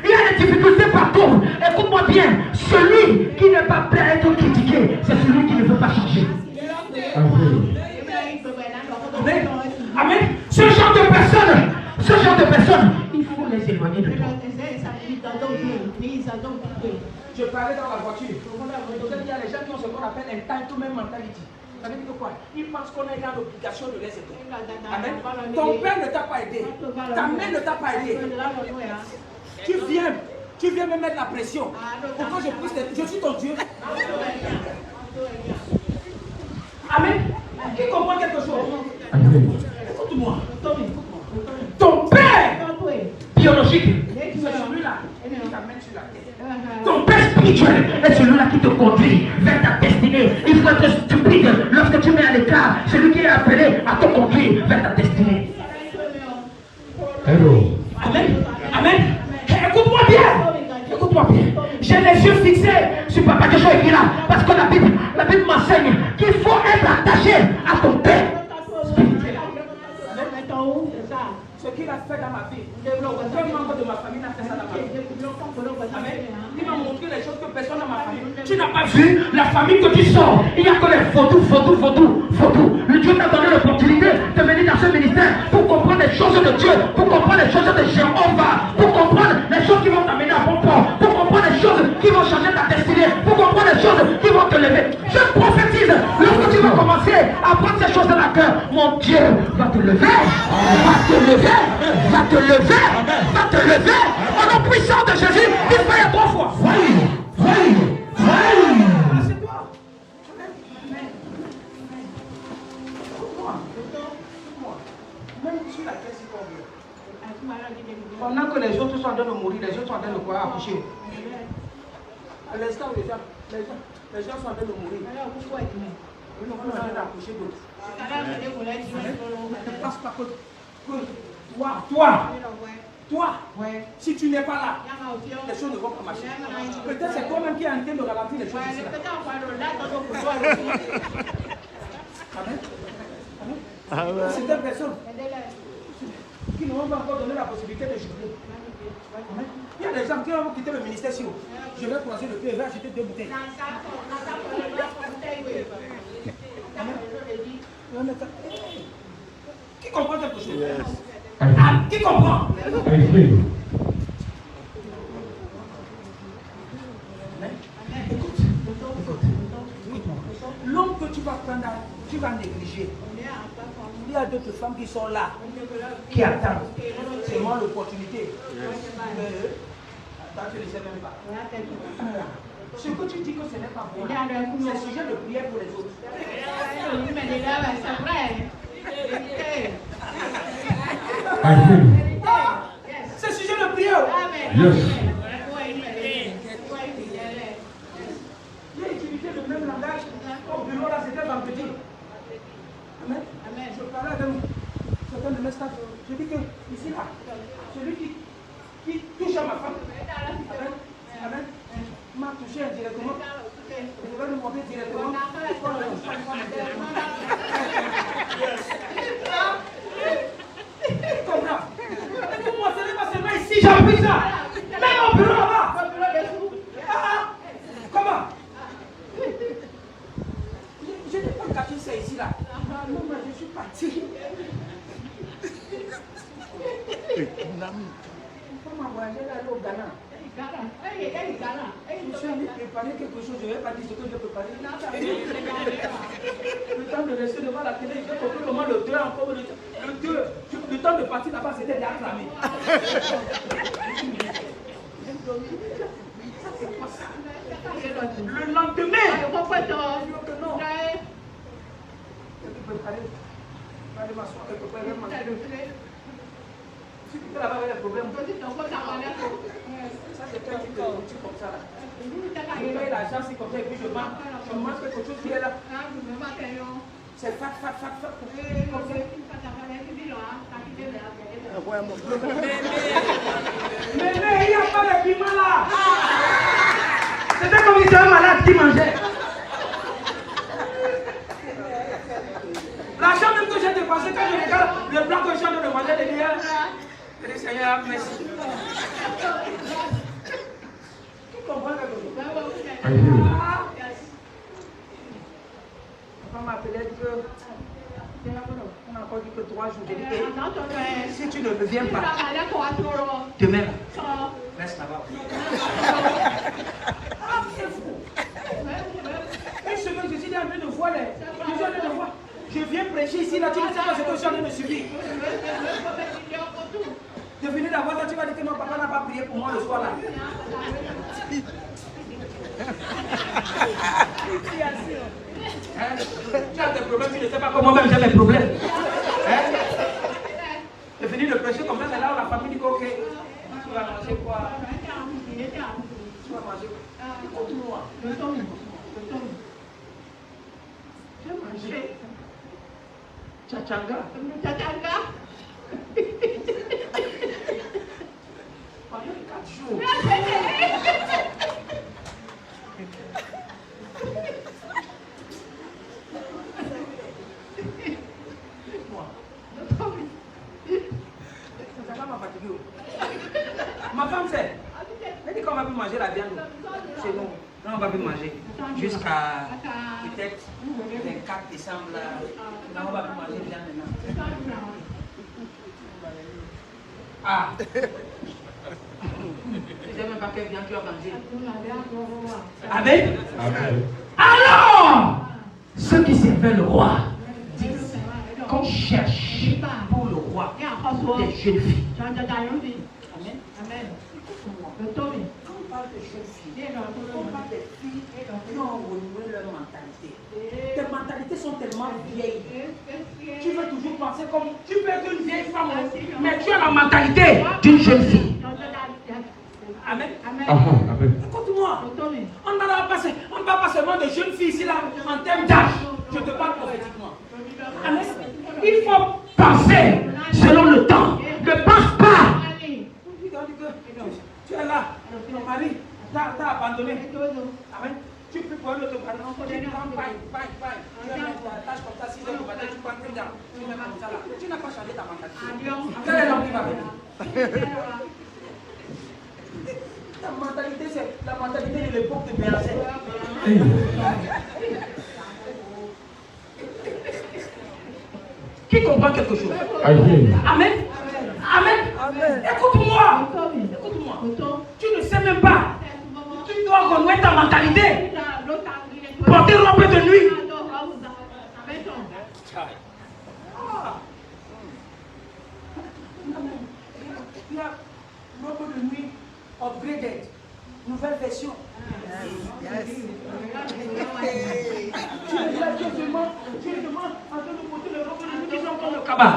Il y a des difficultés partout. Écoute-moi bien. Celui qui n'est pas prêt à être critiqué, c'est celui qui ne veut pas changer. Amen. Amen. Amen. Ce genre de personnes, il faut les éloigner de toi. Je parlais dans la voiture. Il y a les gens qui ont ce qu'on appelle entitlement mentality. Ça veut dire quoi? Ils pensent qu'on est dans l'obligation de les aider. Amen. Ton père ne t'a pas aidé. Ta mère ne t'a pas aidé. Tu viens me mettre la pression. Pourquoi je prie? Je suis ton Dieu. Amen. Qui comprend quelque chose? Amen. Écoute-moi. Ton père biologique, c'est celui-là qui t'amène sur la terre. Ton père spirituel est celui-là qui te conduit vers ta destinée Il faut être stupide lorsque tu mets à l'écart celui qui est appelé à te conduire vers ta destinée. Hello. Amen. Amen. Écoute-moi bien. Écoute-moi bien. J'ai les yeux fixés sur Papa Joshua qui est là. Parce que la Bible m'enseigne qu'il faut être attaché à ton père. Ce qu'il a fait dans ma vie, aucun membre de ma famille n'a fait ça dans ma vie. Amen. Il m'a montré les choses que personne dans ma famille. Tu n'as pas vu la famille que tu sors. Il n'y a que les photos. Le Dieu t'a donné l'opportunité de venir dans ce ministère pour comprendre les choses de Dieu, pour comprendre les choses de Jéhovah, pour comprendre les choses qui vont t'amener à bon port, pour comprendre les choses qui vont changer ta destinée, pour comprendre les choses qui vont te lever. Je prophétise, lorsque tu vas commencer à prendre ces choses dans la cœur, mon Dieu va te lever, va te lever. Au nom puissant de Jésus, il faut 3 fois. Pendant que les autres sont en train de mourir, les autres sont en train de quoi accoucher. À l'instant où les gens sont en train de mourir. Ils sont en train d'accoucher d'autres. Toi, si tu n'es pas là, les choses ne vont pas marcher. Peut-être c'est toi-même qui es en train de ralentir les choses ici. Amen. C'est des personnes qui ne vont pas encore donner la possibilité de jubiler. Il y a des gens qui vont quitter le ministère si je vais croiser le pied et je vais acheter 2 bouteilles. Qui comprend quelque chose? Qui comprend? Écoute. L'homme que tu vas prendre, tu vas négliger. Il y a d'autres femmes qui sont là, qui attendent. C'est moi l'opportunité. Attends, je ne sais même pas. Ce que tu dis que ce n'est pas bon, c'est sujet de prière pour les autres. C'est sujet de prière. Yes. J'ai utilisé le même langage au bureau là, c'était vendredi. Amen. Je parlais avec certains de mes staffs. Je dis que ici là, celui qui touche à ma femme, Amen, m'a touché indirectement. Je vais lui montrer directement. Comprends? Écoute-moi, ce n'est pas seulement ici, j'ai appris ça. Même au bureau là-bas. Comment? Je n'ai pas caché ça ici là. Non, mais je suis parti. Comment voyager là au Ghana? Je suis allé préparer quelque chose, je ne vais pas dire ce que je vais préparer. Le temps de rester devant la télé, j'ai compris comment le 2 encore. Le temps de partir là-bas, c'était d'acclamer. Le lendemain, non. Je peux préparer. Je vais aller m'asseoir quelque part, je vais manger. Si tu fais là-bas avec les problèmes, ça c'est un truc comme ça là. Je paye l'argent, c'est comme ça, et puis je mange quelque chose qui est là. C'est fat. Comme ça. Mais il n'y a pas de piment là. C'était comme si c'était un malade qui mangeait. L'argent même que j'ai dépensé, quand je regarde le blanc que j'ai en train de manger, je dis Seigneur, merci. Qui comprend quelque chose? Papa m'a appelé que on a encore dit que 3 jours. J'ai dit, si tu ne reviens pas, demain, reste là-bas. Une semaine, je suis en train de voir je viens prêcher ici, là, tu ne sais pas ce que je suis en train de subir. De venir la voir, tu vas dire que non, papa n'a pas prié pour moi le soir là. Tu as des problèmes, tu ne sais pas comment même j'ai mes problèmes. De venir de prêcher comme ça, c'est là où la famille dit que ok, tu vas manger quoi? Tu vas manger quoi? Écoute-moi. Tchachanga. Tchachanga. Pendant 4 jours. Ma femme sait. Elle dit qu'on va plus manger la viande. C'est bon. Non, on va plus manger. Jusqu'à peut-être le 4 décembre. Là. Non, on va plus manger viande maintenant. Ah. Je ne sais même pas quelle viande tu vas manger. Amen. Amen. Alors, ceux qui servaient le roi disent qu'on cherche pour le roi des jeunes filles. Amen. Amen. Quand on parle de jeunes filles, on parle des filles qui ont renouvelé leur mentalité. Tes mentalités sont tellement vieilles. Tu veux toujours penser comme tu peux être une vieille femme, mais tu as la mentalité d'une jeune fille. Amen. Amen. Écoute-moi, on ne parle pas seulement de jeunes filles ici là, en termes d'âge. Je te parle prophétiquement. Amen. Il faut penser selon le temps. Ne pense pas. Tu es là, ton mari t'a abandonné. Amen. Tu peux prendre l'autre mari. Tu prends paille. Tu mets ta tâche comme ça, 6 heures du matin, tu prends un gars. Tu mets comme ça là. Tu n'as pas changé ta mentalité. Quel est l'homme qui va venir? Ta mentalité, c'est la mentalité de l'époque de Béancé. Qui comprend quelque chose? Amen. Amen. Écoute-moi. Tu ne sais même pas. Tu dois reconnaître ta mentalité. Porter robe de nuit. Il y a robe de nuit upgraded. Nouvelle version. Tu demandes en train de porter le robe de nuit qui sont comme le cabas.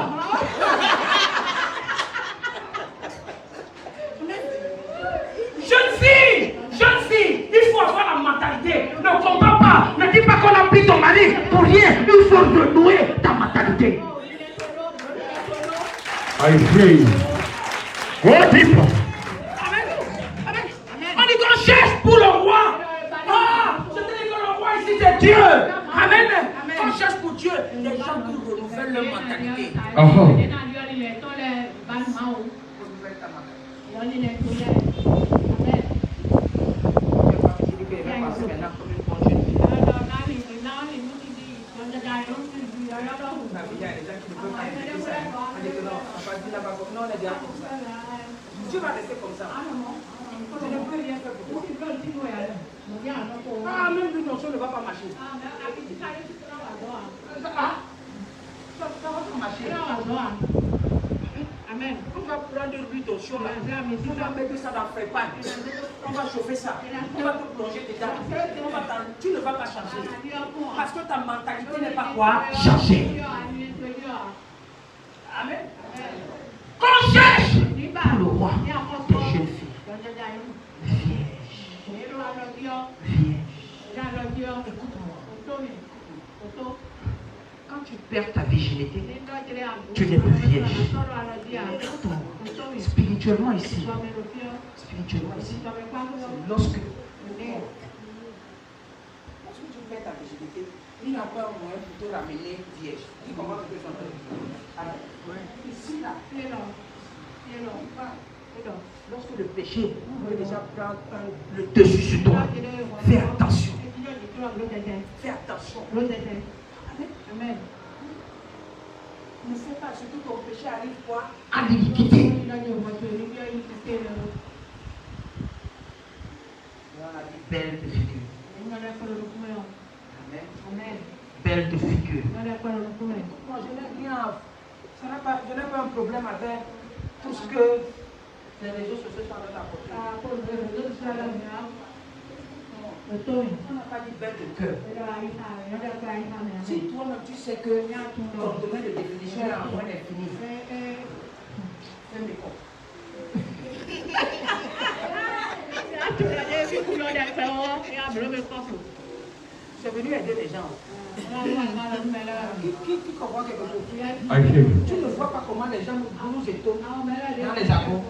Jeune fille, il faut avoir la mentalité. Ne comprends pas, ne dis pas qu'on a pris ton mari pour rien. Il faut renouer ta mentalité. I pray. Go deeper. On dit qu'on cherche pour le roi. Ah, je te dis que le roi ici c'est Dieu. Amen. On cherche pour Dieu. Les gens qui renouvellent leur mentalité. Tu vas rester comme ça. Je ne peux rien faire pour toi. Ah, même lui, ton son ne va pas marcher. Ah, ça va pas marcher. Amen. On va prendre lui ton chaud là. On va mettre ça dans le pan. On va chauffer ça. On va te plonger dedans. Tu ne vas pas changer. Parce que ta mentalité n'est pas quoi? Changer. Amen. Qu'on cherche pour le roi des jeunes filles. Écoute-moi. Quand tu perds ta virginité, tu n'es plus vierge. Écoute-moi. Spirituellement ici, c'est lorsque tu perds ta virginité, il n'y a pas un moyen pour te ramener vierge. Tu comprends ce que je suis en train de dire? Ici, là, lorsque le péché veut déjà prendre le dessus sur toi, fais attention. Fais attention. Amen. Ne fais pas, surtout ton péché arrive quoi? À l'iniquité. On a dit belle de figure. Amen. Belle de figure. Moi, je n'ai rien. Je n'ai pas un problème avec tout ce que les réseaux sociaux sont en train d'apporter. On n'a pas dit belle de cœur. Si toi-même tu sais que ton domaine de définition est en point infini, fais mes comptes. C'est venu aider les gens. Qui comprend quelque chose? Tu ne vois pas comment les gens nous étonnent dans les arbres.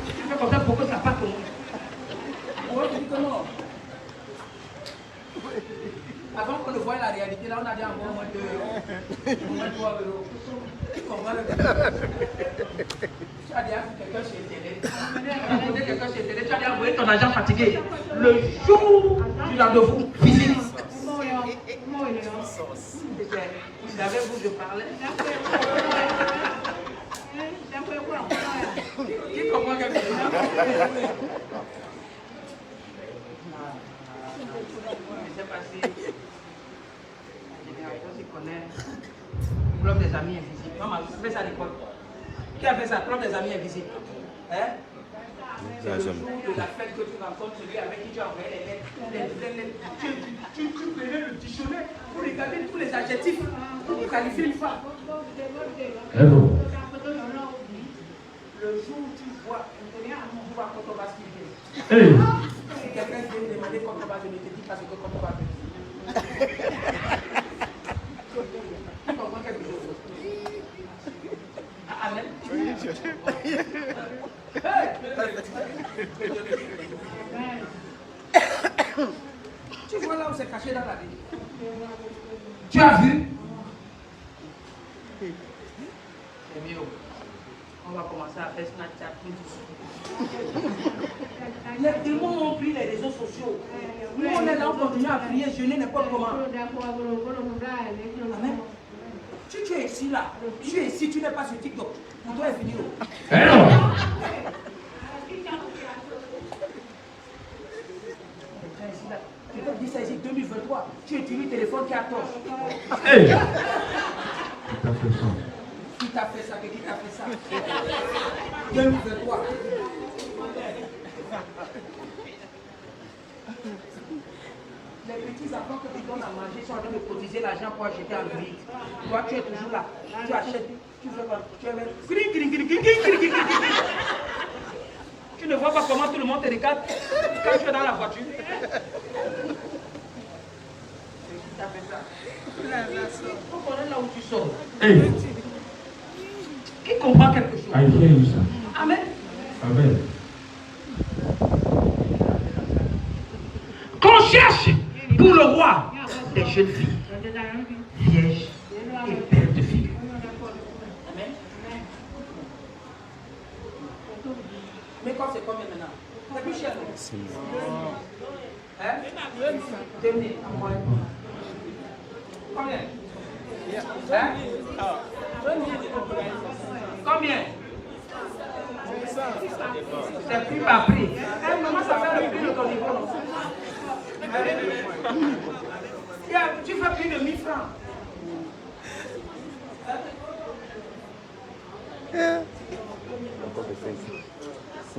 Tu fais comme ça pour que ça parte au monde. Ouais, tu dis que non. Avant qu'on ne voie la réalité, là on a dit encore moins 2 euros. Moins 3 euros. Tu comprends le truc? Tu as dit à quelqu'un chez Internet. Quelqu'un chez Internet, tu as dit envoyer ton agent fatigué. Le jour du rendez-vous physique. C'est avec vous que je parlais. Qui comprend quelque chose? C'est passé. La génération s'y connaît. Club des amis invisibles. Maman, tu fais ça à l'école. Qui a fait ça? Club des amis invisibles. Hein? C'est le jour de la fête que tu rencontres celui avec qui tu as envoyé les lettres. Tu prenais le dictionnaire pour regarder tous les adjectifs pour qualifier une femme. Hello. Le jour où tu vois, quand on va se quitter. Hey. Si quelqu'un vient me demander quand on va, je ne te dis pas ce que quand on va venir. Tu comprends quelque chose? Amen. Tu vois là où c'est caché dans la vie. Tu as vu? C'est mieux. On va commencer à faire Snapchat tout ici. Les démons ont pris les réseaux sociaux. Nous on est là, on continue à prier, jeûner n'importe comment. Amen. Tu es ici là, tu es ici, tu n'es pas sur TikTok. Tu dois venir. Hello. Tu te dis ça ici 2023. Tu utilises le téléphone qui a tort. Hey. Qui t'a fait ça? Qui t'a fait ça? 2023. Les petits enfants que tu donnes à manger sont en train de cotiser l'argent pour acheter un brique. Toi, tu es toujours là. Tu achètes. Tu fais quoi? Tu es même. Tu ne vois pas comment tout le monde te regarde quand tu es dans la voiture. Qui t'a fait ça? Il faut connaître là où tu sors. Hey. Qui comprend quelque chose? I hear you, sir. Amen. Amen. Qu'on cherche pour le roi des jeunes filles, vierges et pères de filles. Amen. Mais quand c'est combien maintenant? C'est plus cher. Hein? 2000 en moins. Combien? Hein? Combien? C'est prix par prix. Comment ça fait le prix de ton niveau? Tu fais plus de 1000 francs.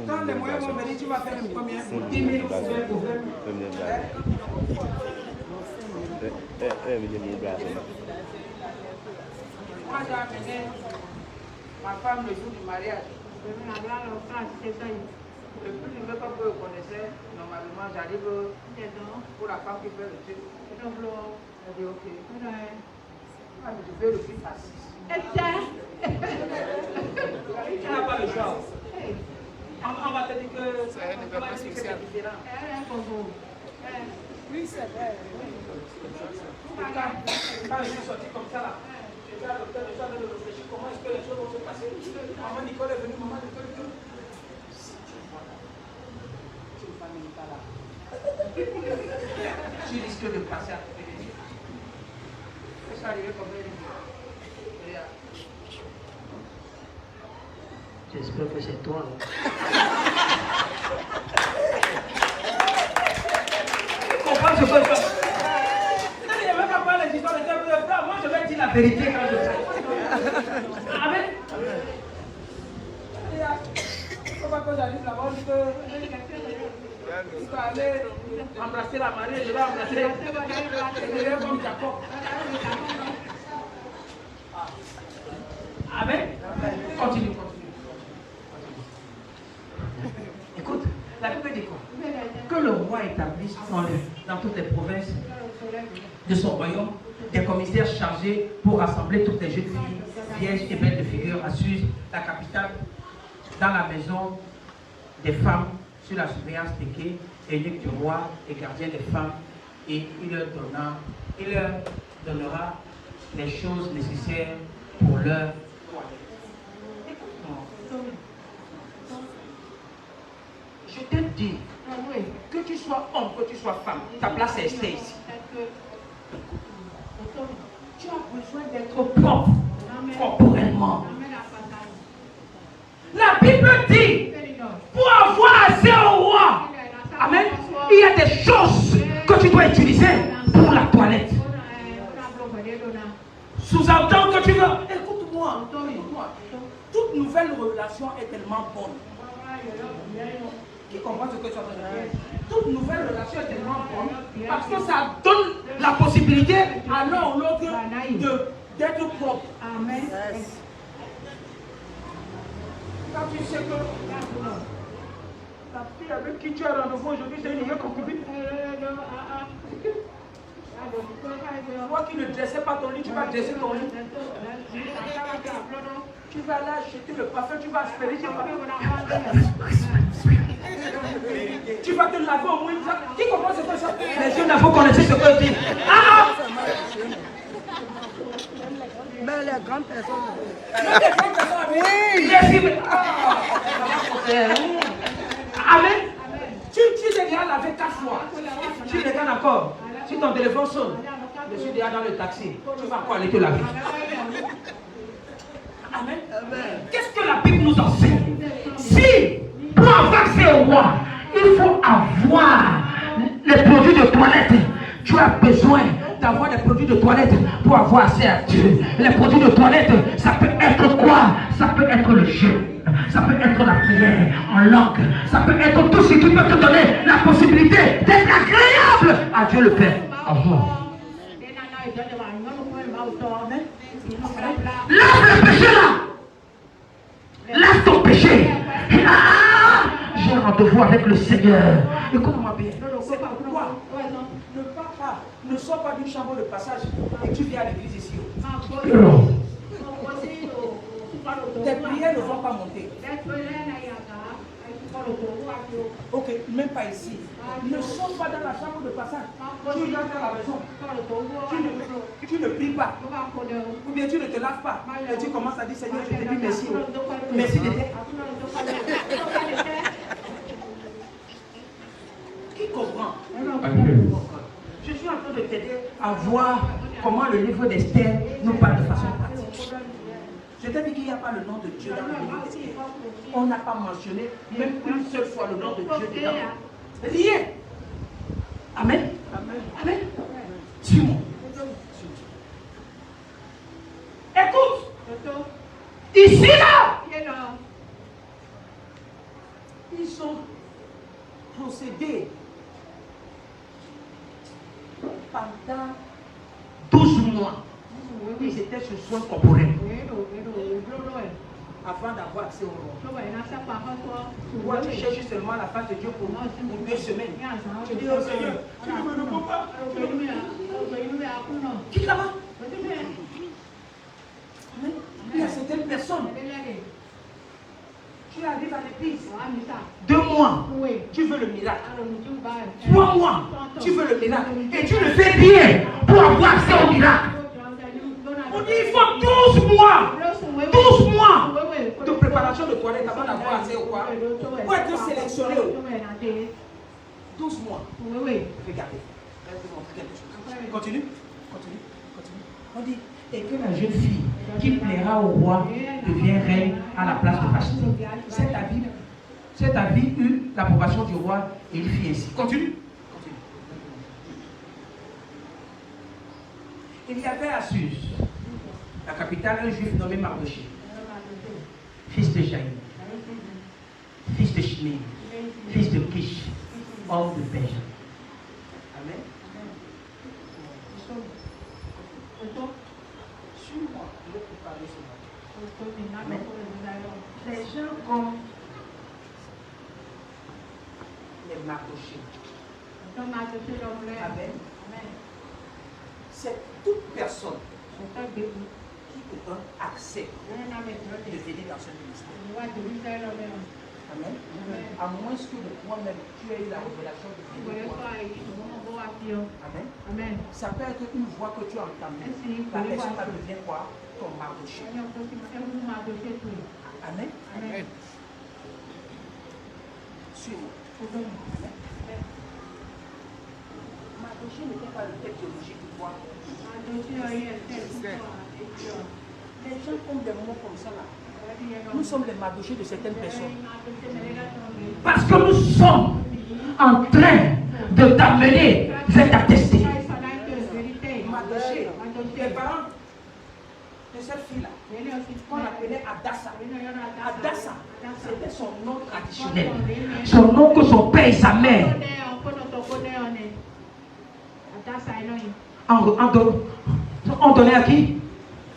Quand les moyens vont venir, tu vas faire combien? 10 000 ou 20 000. Moi j'ai amené ma femme le jour du mariage. Le plus je ne veux pas que vous connaissiez, normalement j'arrive pour la femme qui fait le truc. Elle dit ok. Ah, mais je fais le prix à 6. Tu n'as pas le choix. On va te dire que c'est différent. Oui, c'est vrai. Quand je suis sorti comme ça, là, j'ai fait à l'hôtel, je suis en train de réfléchir comment est-ce que les choses vont se passer. Maman Nicole est venue, maman Nicole est venue. Si tu vois là, tu ne famille pas là. Tu risques de passer à côté des yeux. C'est ça arrivé comme elle dit. J'espère que c'est toi. Tu comprends ce que je fais? Je ne vais pas parler des histoires de tel ou tel frère. Moi, je vais dire la vérité quand je fais. Amen. Il faut pas que j'arrive là-bas, on dit que tu vas aller embrasser la Marie, je vais embrasser. Je vais comme Jacob. Amen. Continue. Écoute, la Bible dit quoi? Que le roi établisse dans toutes les provinces de son royaume des commissaires chargés pour rassembler toutes les jeunes filles, vierges et belles de figure à Suse, la capitale, dans la maison des femmes, sur la surveillance des quais, eunuque du roi et gardien des femmes, et il leur donnera les choses nécessaires pour leur je te dis, que tu sois homme, que tu sois femme, ta place est restée ici. Tu as besoin d'être propre, corporellement. La Bible dit, pour avoir accès au roi, amen, il y a des choses que tu dois utiliser pour la toilette. Sous-entend que tu veux. Écoute-moi, toute nouvelle relation est tellement bonne. Qui comprend ce que tu as dit? Toute nouvelle relation est tellement bonne parce que ça donne la possibilité à l'un ou l'autre d'être propre. Amen. Quand tu sais que la fille avec qui tu as rendez-vous aujourd'hui, c'est une vieille concubine. Toi qui ne dressais pas ton lit, tu vas dresser ton lit. Tu vas là acheter le parfum, tu vas aspirer, tu vas te laver au moins. Qui comprend ce que ça? Les jeunes vous connaissez ce que je dis. Mais les grandes personnes. Les grandes personnes, oui. Amen. Tu t'es déjà lavé 4 fois. Tu regardes encore. Si ton téléphone sonne, je suis déjà dans le taxi. Tu vas encore aller te laver. Amen. Qu'est-ce que la Bible nous enseigne? Si, pour avoir accès au roi, il faut avoir les produits de toilette. Tu as besoin d'avoir des produits de toilette pour avoir accès à Dieu. Les produits de toilette, ça peut être quoi? Ça peut être le jeûne, ça peut être la prière en langue, ça peut être tout ce qui peut te donner la possibilité d'être agréable à Dieu le Père. Lave le péché là. Lave ton péché. J'ai rendez-vous avec le Seigneur. Écoute-moi bien. C'est pourquoi ne sors pas d'une chambre de passage et tu viens à l'église ici. Tes prières ne vont pas monter. Ok, même pas ici. Ne sors pas dans la chambre de passage. Tu viens dans la maison. Tu ne pries pas. Ou bien tu ne te laves pas. Et tu commences à dire Seigneur, je te dis merci. Merci de t'aider. Qui comprend? Je suis en train de t'aider à voir comment le livre d'Esther nous parle de façon pratique. Je t'ai dit qu'il n'y a pas le nom de Dieu dans le livre d'Esther. On n'a pas mentionné même une seule fois le nom de Dieu dedans. Rien. Amen. Amen. Suis-moi. Écoute. Ici là. Ils ont procédé pendant 12 mois. Ils étaient sur soins corporels avant d'avoir accès au roi. Tu cherches seulement la face de Dieu pour 2 semaines. Tu dis au Seigneur, tu ne me le peux pas. Quitte là-bas. Il y a certaines personnes. Tu arrives à l'église. 2 mois, tu veux le miracle. 3 mois, tu veux le miracle. Et tu le fais bien pour avoir accès au miracle. On dit il faut 12 mois. 12 mois de préparation de toilette avant d'avoir accès au quoi? Pour être sélectionné. 12 mois. Regardez. Continue. On dit, et que la jeune fille qui plaira au roi devient reine à la place de Vashti. Cet avis eut l'approbation du roi et il fit ainsi. Continue. Il y avait à Suse, la capitale, un juif nommé Mardochée, fils de Jaïr, fils de Shimei, fils de Kish, homme de Benjamin. Amen. Suis-moi. Mardoché. Amen. Amen. C'est toute personne qui te donne accès de venir dans ce ministère. Amen. À moins que de toi-même, tu aies eu la révélation de venir. Amen. Amen. Ça peut être une voix que tu as entendue. La personne va devenir quoi? Ton Mardoché. Amen. Amen. Suis-moi. Mardoché n'était pas le tête biologique du roi. Les gens ont des mots comme ça là. Nous sommes les Mardochés de certaines personnes. Parce que nous sommes en train de t'amener vers ta destinée. Mardoché, les parents de cette fille-là, qu'on appelait Adassa. Adassa, c'était son nom traditionnel. Son nom que son père et sa mère ont donné à qui?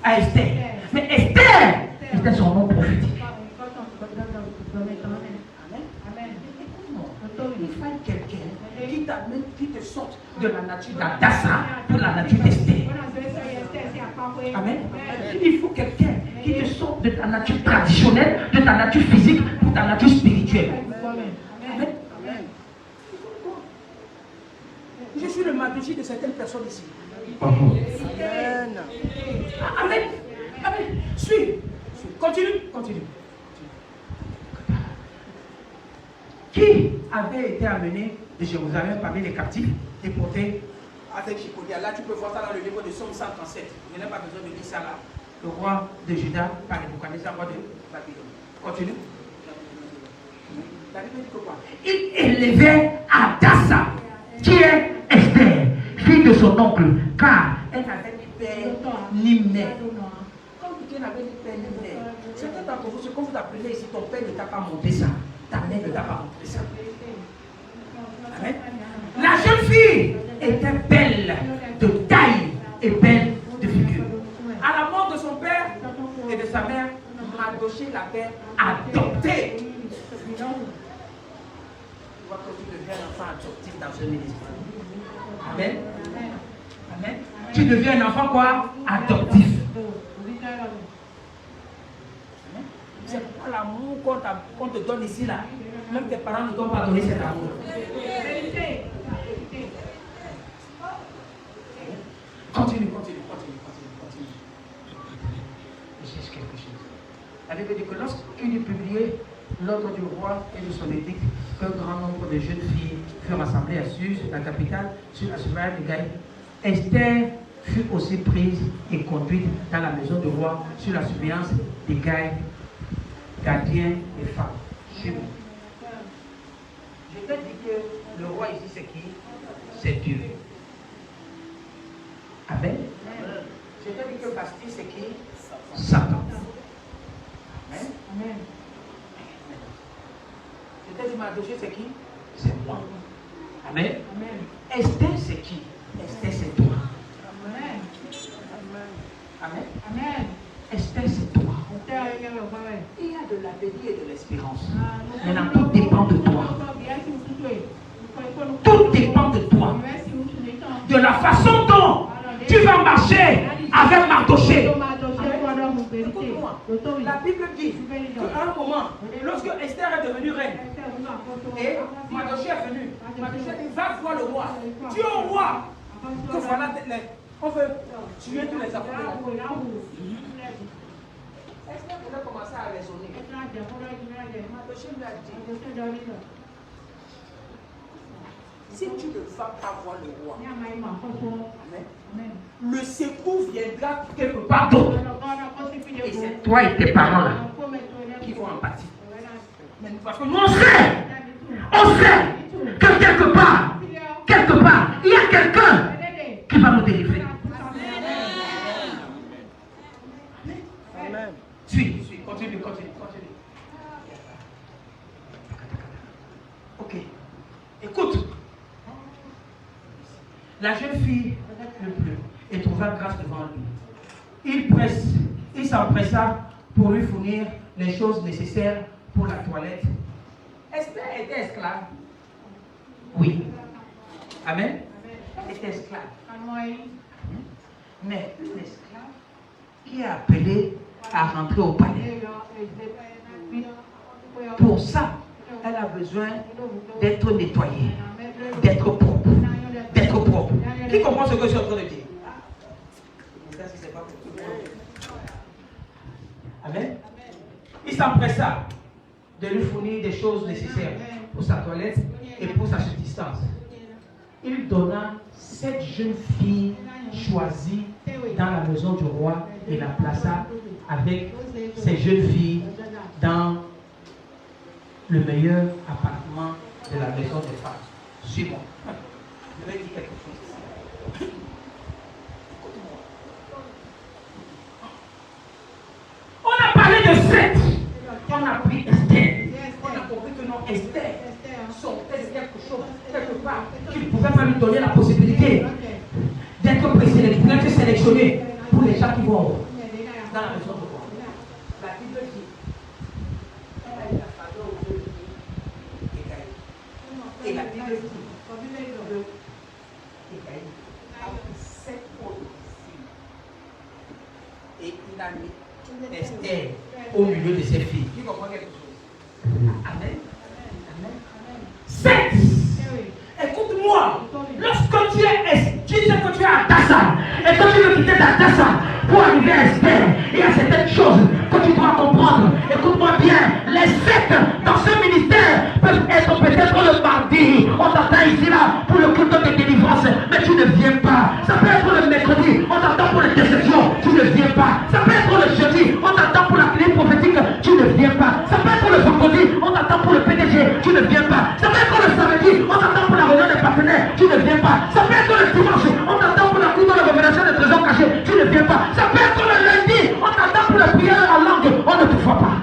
À Esther. Mais Esther était son nom prophétique. Il faut quelqu'un qui t'amène, qui te sorte de la nature D'Adassa pour la nature d'Esther. Amen. Il faut quelqu'un qui te sorte de ta nature traditionnelle, de ta nature physique pour ta nature spirituelle. Amen. Je suis le Mardoché de certaines personnes ici. Amen. Amen. Amen. Suis. Continue. Qui avait été amené de Jérusalem parmi les captifs, déportés avec Chicolia? Là, tu peux voir ça dans le livre de Somme 137. Je n'ai pas besoin de lire ça là. Le roi de Juda par Nebuchadnezzar, roi de Babylone. Continue. La Bible dit que quoi? Il élevait Adassa, qui est Esther, fille de son oncle, car Elle n'avait ni père ni mère. Quand quelqu'un n'avait ni père ni mère, certains d'entre vous, ce que vous appelez ici, ton père ne t'a pas montré ça. Ta mère ne t'a pas montré ça. Amen. la jeune fille était belle de taille et belle de figure. À la mort de son père et de sa mère, Mardoché l'avait adopté. Tu vois que tu deviens un enfant adoptif dans ce ministère. Amen. Amen. Tu deviens un enfant quoi? Adoptif. C'est pourquoi l'amour qu'on te donne ici là, même tes parents ne t'ont pas donné cet amour. Continue. Je cherche quelque chose. La Bible dit que lorsqu'il eut publié l'ordre du roi et de son édicte, qu'un grand nombre de jeunes filles furent rassemblées à Suse, la capitale, sur la souveraine de Gaï, Esther fut aussi prise et conduite dans la maison du roi sous la surveillance des gardiens et femmes. Je t'ai dit que le roi ici c'est qui? C'est Dieu. Amen. Je t'ai dit que Bastille c'est qui? Satan. Amen. Je t'ai dit Mardoché c'est qui? C'est moi. Amen. Esther, c'est qui? Esther, c'est toi. Amen. Esther, c'est toi. Il y a de l'appétit et de l'espérance. Maintenant, tout dépend de toi. Tout dépend de toi. De la façon dont tu vas marcher avec Mardoché. Écoute-moi. La Bible dit qu'à un moment, lorsque Esther est devenue reine et Mardoché est venu, Mardoché dit va voir le roi. Dis au roi que voilà, on veut tuer tous les enfants de la terre. Esther a commencé à raisonner. Mardoché lui a dit si tu ne vas pas voir le roi, amen, le secours viendra quelque part d'autre. Et c'est toi et tes parents là Qui vont en partie. Mais parce que nous, on sait que quelque part, il y a quelqu'un qui va nous délivrer. Amen. suis, continue. Ok. Écoute. La jeune fille le plut et trouva grâce devant lui. Il s'empressa pour lui fournir les choses nécessaires pour la toilette. Esther était esclave. Oui. Amen. Est esclave. Mais l'esclave qui est appelé à rentrer au palais. Pour ça, elle a besoin d'être nettoyée, d'être propre, d'être propre. Qui comprend ce que je suis en train de dire? Amen. Il s'empressa de lui fournir des choses nécessaires pour sa toilette et pour sa subsistance. Il donna 7 jeunes filles choisies dans la maison du roi et la plaça avec ces jeunes filles dans le meilleur appartement de la maison des femmes. Suis-moi. Je vais dire quelque chose. On a parlé de 7. On a pris Esther. On a compris que non, Esther sortait de quelque chose, quelque part, qui ne pouvait pas lui donner la possibilité d'être présélectionné, d'être sélectionné pour les gens qui vont dans la maison de roi. La Bible dit, elle a eu la faveur aux yeux de et la Bible dit, Égaï a pris 7 autres filles. Et il a mis Esther au milieu de ses filles. Qui comprend quelque chose? Amen. Amen. 7. Écoute-moi. Lorsque tu sais que tu es à Tassa et que tu veux quitter ta Tassa pour arriver à Esther, il y a certaines choses que tu dois comprendre. Écoute-moi bien. Les 7 dans ce ministère peuvent être peut-être le mardi. On t'attend ici là pour le culte de délivrance, mais tu ne viens pas. Ça peut être le mercredi. On t'attend pour les déceptions. Tu ne viens pas. Ça peut être le jeudi. On t'attend pour la clé prophétique. Tu ne viens pas. Ça peut être le vendredi. On t'attend pour le PDG. Tu ne viens pas. Ça peut être le samedi. On t'attend pour la réunion des partenaires. Tu ne viens pas. Ça peut être le dimanche. On t'attend pour la cour de la révélation des trésors cachés. Tu ne viens pas. Ça peut être le lundi. On t'attend pour la prière en langue. On ne te voit pas.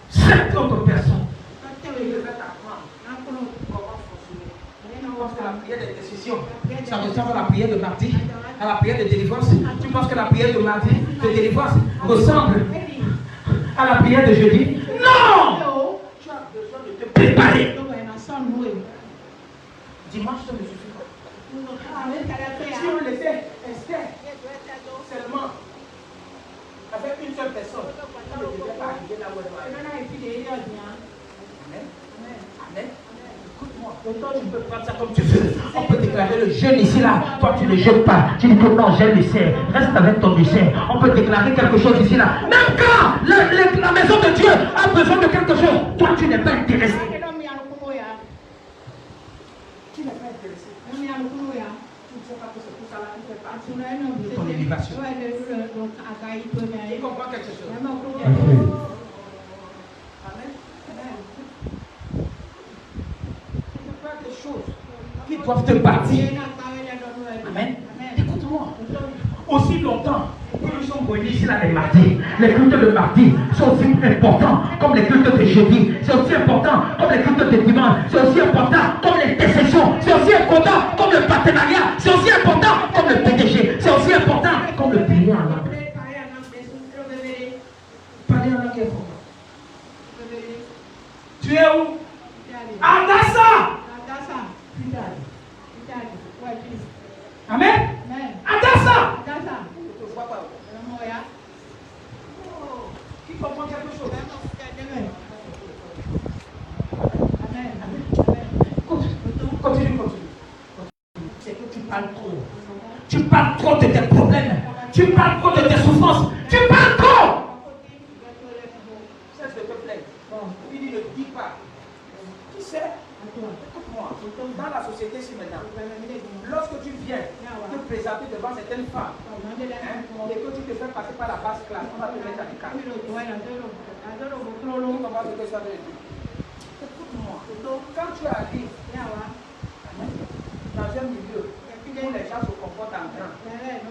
7 autres personnes. Tu devais t'apprendre comment fonctionner. Tu penses que la prière de décision, ça ressemble à la prière de mardi, à la prière de délivrance. Tu penses que la prière de mardi, de délivrance, ressemble à la prière de jeudi? Non! Tu as besoin de te préparer. Dimanche, ça ne suffit pas. Si on le fait, Esther, seulement avec une seule personne, on ne devrait pas arriver là où elle doit aller. Amen. Amen. Écoute-moi, autant tu peux prendre ça comme tu veux. On peut déclarer le jeûne ici là. Toi tu ne jeûnes pas. Tu dis que non, j'aime le dessert. Reste avec ton dessert. On peut déclarer quelque chose ici là. Même quand la maison de Dieu a besoin de quelque chose, toi tu n'es pas intéressé. Tu n'es pas intéressé. Tu ne sais pas que c'est tout ça là qui fait partie de ton élévation. Il comprend quelque chose. Amen. Des choses qui doivent te bâtir. Amen. Écoute-moi. Aussi longtemps que nous sommes réunis ici là les mardis, les cultes de mardi sont aussi importants comme les cultes de jeudi. C'est aussi important comme les cultes de dimanche. C'est aussi important comme les décisions. C'est aussi important comme le partenariat. C'est aussi important comme le PDG. C'est aussi important comme le prier en langue. Parler en langue. Tu es où? À Dassa. Amen. À Dassa. Qui comprend quelque chose? Continue. C'est que tu parles trop. Tu parles trop de tes problèmes. Tu parles trop de tes souffrances. Tu parles trop. Cesse de te plaindre. Il dit ne dis pas. Qui sait? Écoute-moi. Dans la société ici maintenant, lorsque tu viens te présenter devant certaines femmes, et que tu te fais passer par la basse classe, on va te mettre à l'écart. Écoute-moi. Quand tu arrives dans un milieu où les gens se comportent en grand,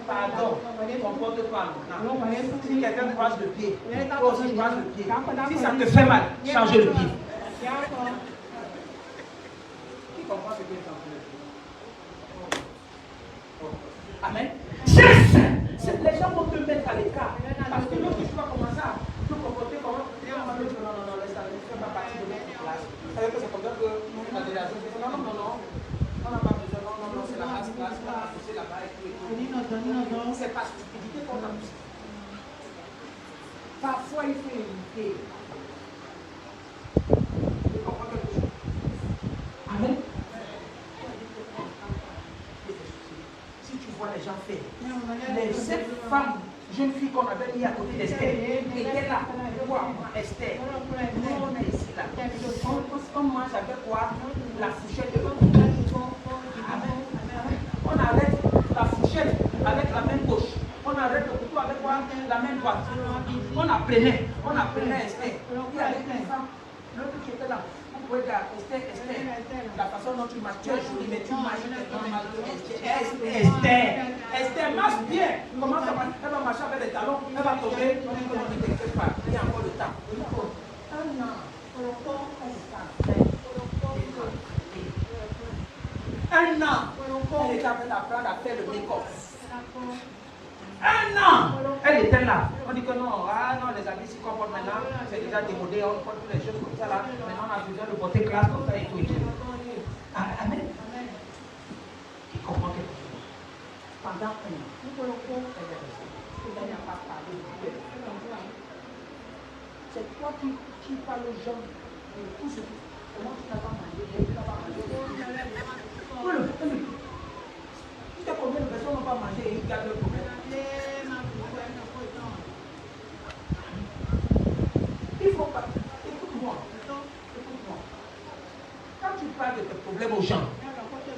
pardon, comporte-toi en grand. Si quelqu'un croise le pied, toi aussi croise le pied. Si ça te fait mal, change le pied. Qui comprend ce que est en train de dire? Amen. Cesse. Les gens vont te mettre à l'écart. Parce que lorsque tu vas commencer à te comporter comme non, laisse ça, ne fais pas partie de notre classe. C'est que c'est comme ça que c'est pas stupidité qu'on a. Parfois, il faut éviter. Tu comprends quelque chose? Amen. Si tu vois les gens faire, cette femme, jeune fille qu'on avait mis à côté d'Esther, était là. Quoi? Esther. Nous, on est ici là. On mange avec quoi? La fourchette de l'autre. Amen. On arrête la fourchette avec la main gauche. On arrête le couteau avec quoi? La main droite. On apprenait Esther. Il y avait une femme, l'autre qui était là. Vous pouvez dire Esther, la façon dont tu marches, tu es jolie, mais tu marches tellement mal que Esther marche bien. Comment ça marche? Elle va marcher avec les talons, elle va tomber. On dit que l'on ne t'inquiète pas, il y a encore le temps. Un an, elle était en train d'apprendre à faire le make-up. Un an, elle était là. On dit que non, les habits s'y comportent maintenant, c'est déjà démodé, on porte toutes les choses comme ça là. Maintenant, on a besoin de porter classe comme ça et tout. Amen. Qui comprend quelque chose? Pendant un an, elle n'a pas parlé de Dieu. C'est toi qui parles aux gens de tout ce qui. Comment tu n'as pas mangé? Tu n'as pas mangé. Tu sais combien de personnes n'ont pas mangé et ils gardent le problème? Il faut pas. Écoute-moi. Quand tu parles de tes problèmes aux gens,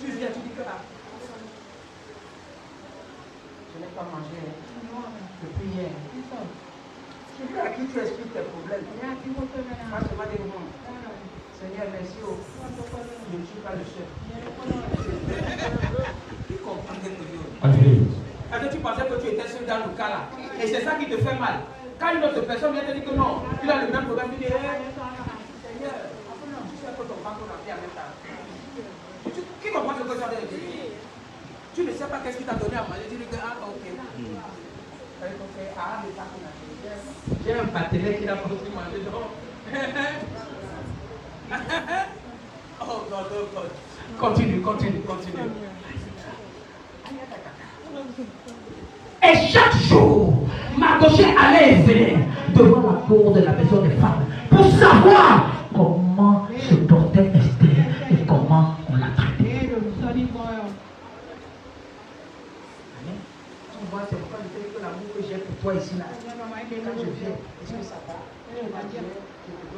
tu viens, tu dis que là, je n'ai pas mangé depuis hier. Je dis à qui tu expliques tes problèmes. Moi, je vais dire non. Seigneur, merci. Je ne suis pas le seul. Qui comprend quelque chose? Est-ce que tu pensais que tu étais seul dans le cas là? Et c'est ça qui te fait mal. Quand une autre personne vient te dire que non, tu as le même problème, tu dis, Seigneur, tu sais que ton ventre n'a plus à même temps. Qui comprend ce que tu as dit? Tu ne sais pas qu'est-ce qui t'a donné à manger, tu dis que, ah, ok. J'ai un partenaire qui n'a pas pu manger, donc. Oh God, oh God. Continue. Et chaque jour, Mardochée allait et venait devant la cour de la maison des femmes pour savoir comment se portait Esther et comment on la traitait. Amen. Tu vois, c'est pourquoi je te dis que l'amour que j'ai pour toi ici, là, quand je viens, est-ce que ça va? Je te donne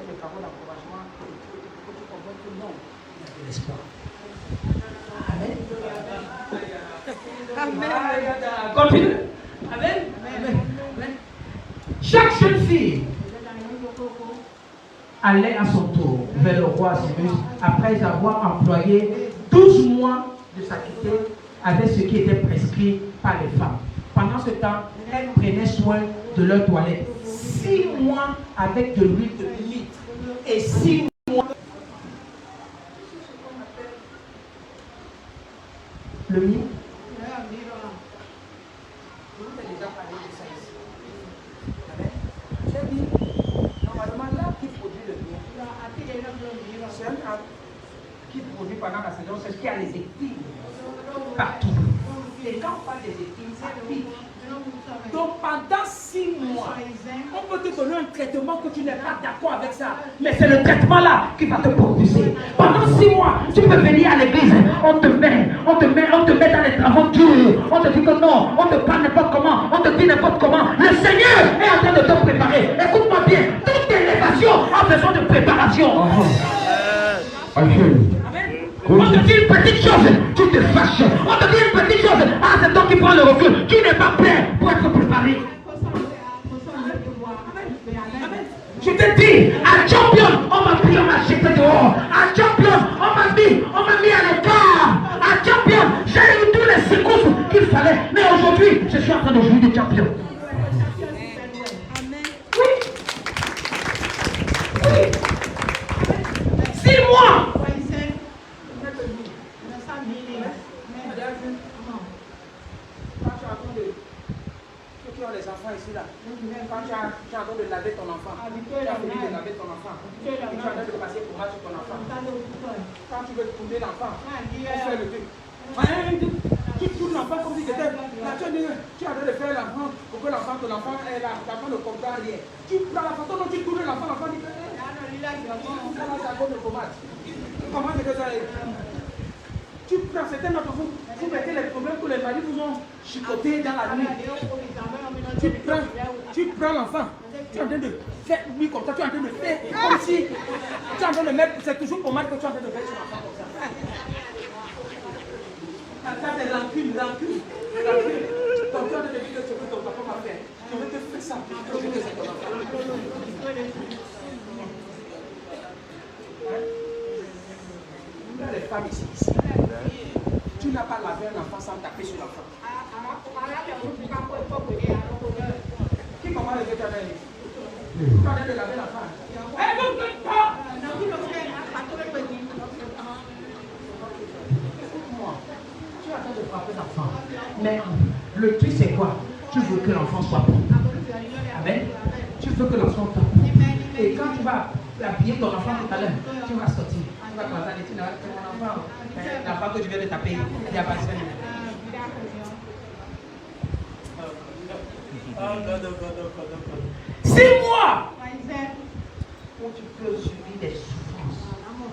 le cadeau d'encouragement que tu comprends que non, il y a de l'espoir. Amen. Continue. Amen. Chaque jeune fille allait à son tour vers le roi Cyrus après avoir employé 12 mois de s'acquitter avec ce qui était prescrit par les femmes. Pendant ce temps, elles prenaient soin de leur toilette. 6 mois avec de l'huile de litre et 6 mois. Le miel. Je vous ai déjà parlé de ça ici. J'ai dit, normalement, là qui produit le miel, c'est un arbre qui produit pendant la saison, c'est ce qui a les épines partout. Et quand on parle des épines, ça pique. Donc pendant 6 mois, on peut te donner un traitement que tu n'es pas d'accord avec ça. Mais c'est le traitement là qui va te propulser. Pendant 6 mois, tu peux venir à l'église, on te met dans les travaux durs. On te dit que non, on te parle n'importe comment, on te dit n'importe comment. Le Seigneur est en train de te préparer. Écoute-moi bien, toute élévation a besoin de préparation. Amen. On te dit une petite chose, tu te fâches. On te dit une petite chose, c'est toi qui prends le recul. Tu n'es pas prêt pour être préparé. Je te dis, à Champion, on m'a pris, on m'a jeté dehors. À Champion, on m'a mis à l'écart. À Champion, j'ai eu tous les secousses qu'il fallait. Mais aujourd'hui, je suis en train de jouir de Champion. Oui. 6 mois. Qui ont les enfants ici là. Quand tu es en train de laver ton enfant, tu as fini de laver ton enfant, tu es en train de passer pour sur ton enfant. Quand tu veux tourner l'enfant, on fait le truc. Tu tournes l'enfant comme si c'était. Là, tu as tu es en train de faire l'enfant pour que l'enfant est là, l'enfant ne comprend rien. Tu prends la photo, non, tu tournes l'enfant, l'enfant dit comment c'est que ça est? Tu prends certains d'entre vous, vous mettez les problèmes que les maris vous ont chicotés dans la nuit. Tu prends l'enfant, tu es en train de faire lui comme ça, tu es en train de faire comme si tu es en train de mettre, c'est toujours pour mal que tu es en train de mettre sur l'enfant comme ça. Ça c'est rancune. Donc tu es en train de dire que ce que ton papa m'a fait, je vais te faire ça, je vais te faire ton enfant. Il y a des femmes ici. Tu n'as pas lavé un enfant sans taper sur l'enfant. Qui comment le vétérinaire? Tu es en train de laver l'enfant. Écoute-moi. Tu es en train de frapper l'enfant. Mais le truc c'est quoi? Tu veux que l'enfant soit bon. Amen. Tu veux que l'enfant soit bon. Et quand tu vas habiller ton enfant tout à l'heure, tu vas sortir. Tu vas commencer à dire, c'est mon enfant. L'enfant que tu viens de taper, il n'y a pas de scène. C'est moi où tu peux subir des souffrances,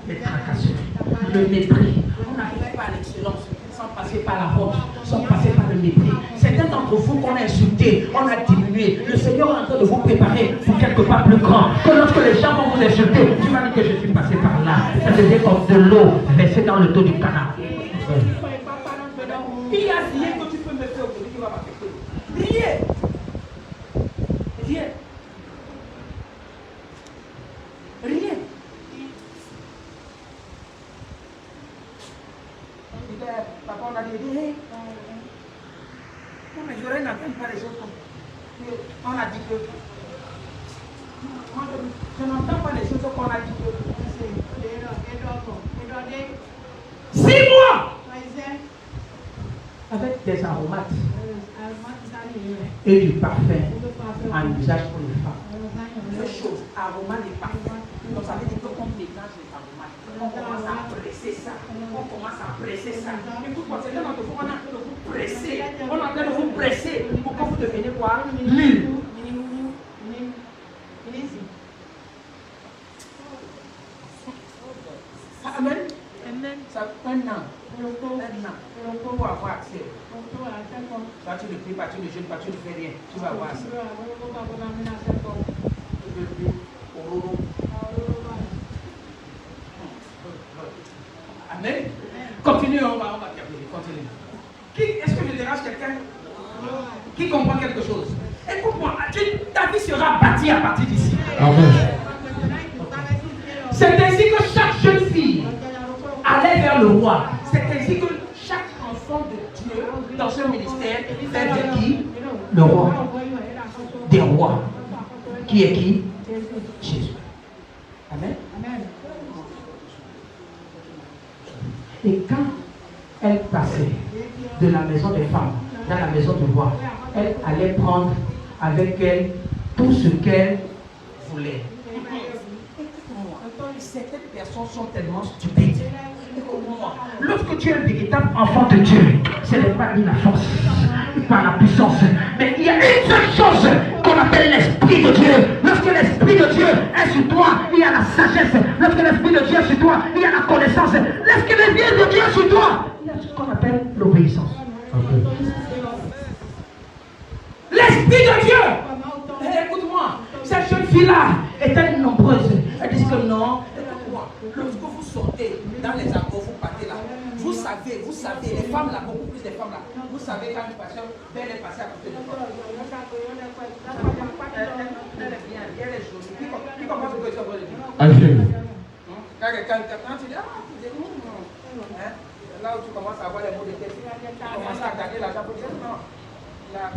des tracasseries, le mépris. On n'arrive pas à l'excellence sans passer par la honte, sans passer par le mépris. Certains d'entre vous qu'on a insultés, on a diminué. Le Seigneur est en train de vous préparer pour quelque part plus grand. Que lorsque les gens vont vous insulter, tu vas dire que je suis passé par là. Ça devient comme de l'eau versée dans le dos du canard. Il y a rien que tu peux me faire aujourd'hui qui va m'affecter. Rien. Rien. Rien. Papa, on a dit, hey. Non, mais je n'entends pas les choses comme on a dit que. Je n'entends pas les choses qu'on a dit que. 6 mois! Avec des aromates et du parfum en usage pour les femmes. Deux choses, aromates et parfum. Donc ça veut dire qu'on mélange les aromates. On commence à presser ça. On commence à presser ça. Écoute-moi, c'est là dans le fond, on est en train de vous presser. On est en train de vous presser pour que vous deveniez quoi? L'huile. Amen. Ça fait un an. Pour avoir accès. Toi, tu ne pries pas, tu ne jeûnes pas, tu ne fais rien. Tu vas avoir ça. Amen. Continue, on va terminer. Continue. Est-ce que je dérange quelqu'un qui comprend quelque chose? Écoute-moi, ta vie sera bâtie à partir d'ici. Amen. C'est ainsi que chaque jeune fille allait vers le roi. C'est ainsi que chaque enfant de Dieu dans ce ministère fait de qui? Le roi. Des rois. Qui est qui? Jésus. Amen. Et quand elle passait de la maison des femmes dans la maison du roi, elle allait prendre avec elle tout ce qu'elle voulait. Certaines personnes sont tellement stupides. Lorsque tu es un véritable enfant de Dieu, ce n'est pas ni la force, ni par la puissance, mais il y a une seule chose qu'on appelle l'Esprit de Dieu. Lorsque l'Esprit de Dieu est sur toi, il y a la sagesse. Lorsque l'Esprit de Dieu est sur toi, il y a la connaissance. Lorsque l'Esprit de Dieu est sur toi, il y a ce qu'on appelle l'obéissance. L'Esprit de Dieu. Écoute-moi, cette jeune fille-là était nombreuse. Elle dit que non. Écoute-moi, lorsque vous sortez dans les accords, vous partez là. Vous savez, les femmes là, beaucoup plus les femmes là. Vous savez quand tu passes, elle est passée à côté de toi. Elle est bien, elle est jolie. Qui comprend ce que je veux dire? Quand tu dis, là où tu commences à avoir les mots de tête, tu commences à gagner l'argent pour dire non. La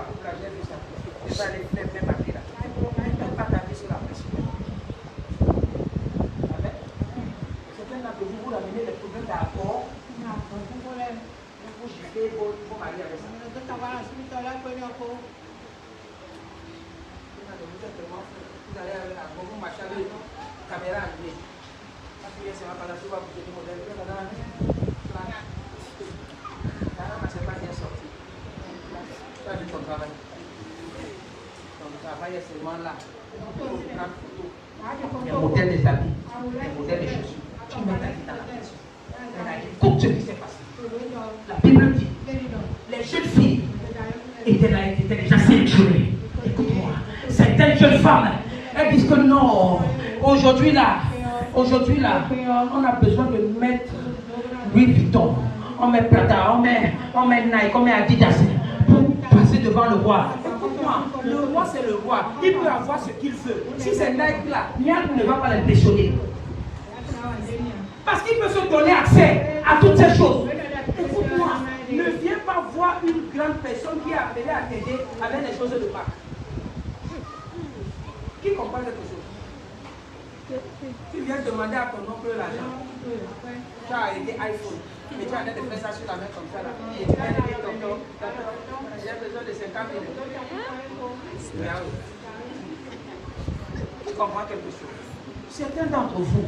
coupe, j'ai vu ça. C'est pas les mêmes papiers là. Ne pas taper sur la pression. Amen. Certains d'entre vous, vous ramenez les problèmes d'accord. Vous giflez vos maris avec ça. Vous allez vous marcher avec la caméra allumée. C'est ma parole, vous vous modèle. C'est pas bien sorti. est seulement là. Il faut prendre photo. Les modèles des habits, les modèles des chaussures. Tu mets ta vie dans la pression. Écoute ce qui s'est passé. La Bible dit, les jeunes filles étaient déjà sélectionnées. Écoute-moi, certaines jeunes femmes, elles disent que non, aujourd'hui là, on a besoin de mettre Louis Vuitton, on met Prada, on met Nike, on met Adidas pour passer devant le roi. Écoute-moi, le roi c'est le roi, il peut avoir ce qu'il veut. Si c'est Nike là, rien ne va pas l'impressionner. Parce qu'il peut se donner accès à toutes ces choses. Écoute-moi, ne viens pas voir une grande personne qui est appelée à t'aider avec les choses de marque. Qui comprend quelque chose? Tu viens demander à ton oncle l'argent. Tu as arrêté iPhone. Mais tu as de faire ça sur la main comme ça là. Et tu viens de dire tonton, j'ai besoin de 50 000. Tu comprends quelque chose? Certains d'entre vous,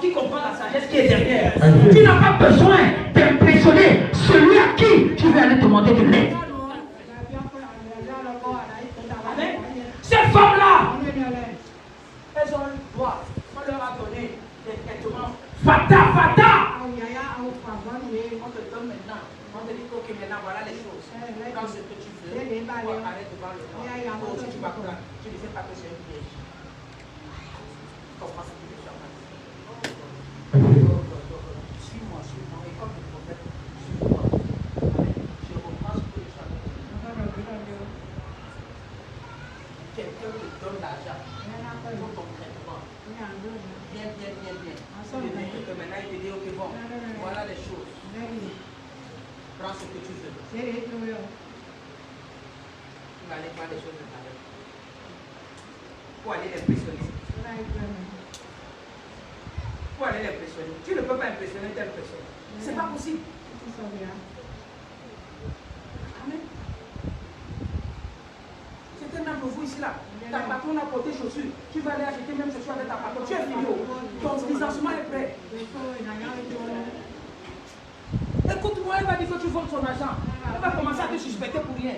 qui comprennent la sagesse qui est derrière, tu n'as pas besoin d'impressionner celui à qui tu veux aller demander de l'aide. Ces femmes-là, elles ont le droit, on leur a donné des traitements. Fata! On te donne maintenant, on te dit ok, maintenant voilà les choses. Quand ce que tu veux, tu vas apparaître devant le roi. Aussi tu vas prendre, tu ne sais pas que c'est un piège. Comprends ce que je suis en train de dire. Suis-moi, et comme le prophète, suis-moi. Je reprends ce que je suis en train de dire. Quelqu'un te donne l'argent pour ton traitement. Bien. Tu le mets que maintenant il te dit ok bon, voilà les choses. Prends ce que tu veux. Tu vas aller voir les choses de ta vie. Pour aller l'impressionner. Pour aller l'impressionner. Tu ne peux pas impressionner telle personne. C'est pas possible. Amen. C'est un d'entre vous ici là. Ta patronne a porté chaussures. Tu vas aller acheter même chaussures avec ta patronne. Tu es fini. Ton licenciement est prêt. Écoute-moi, elle va dire que tu voles son argent. Elle va commencer à te suspecter pour rien.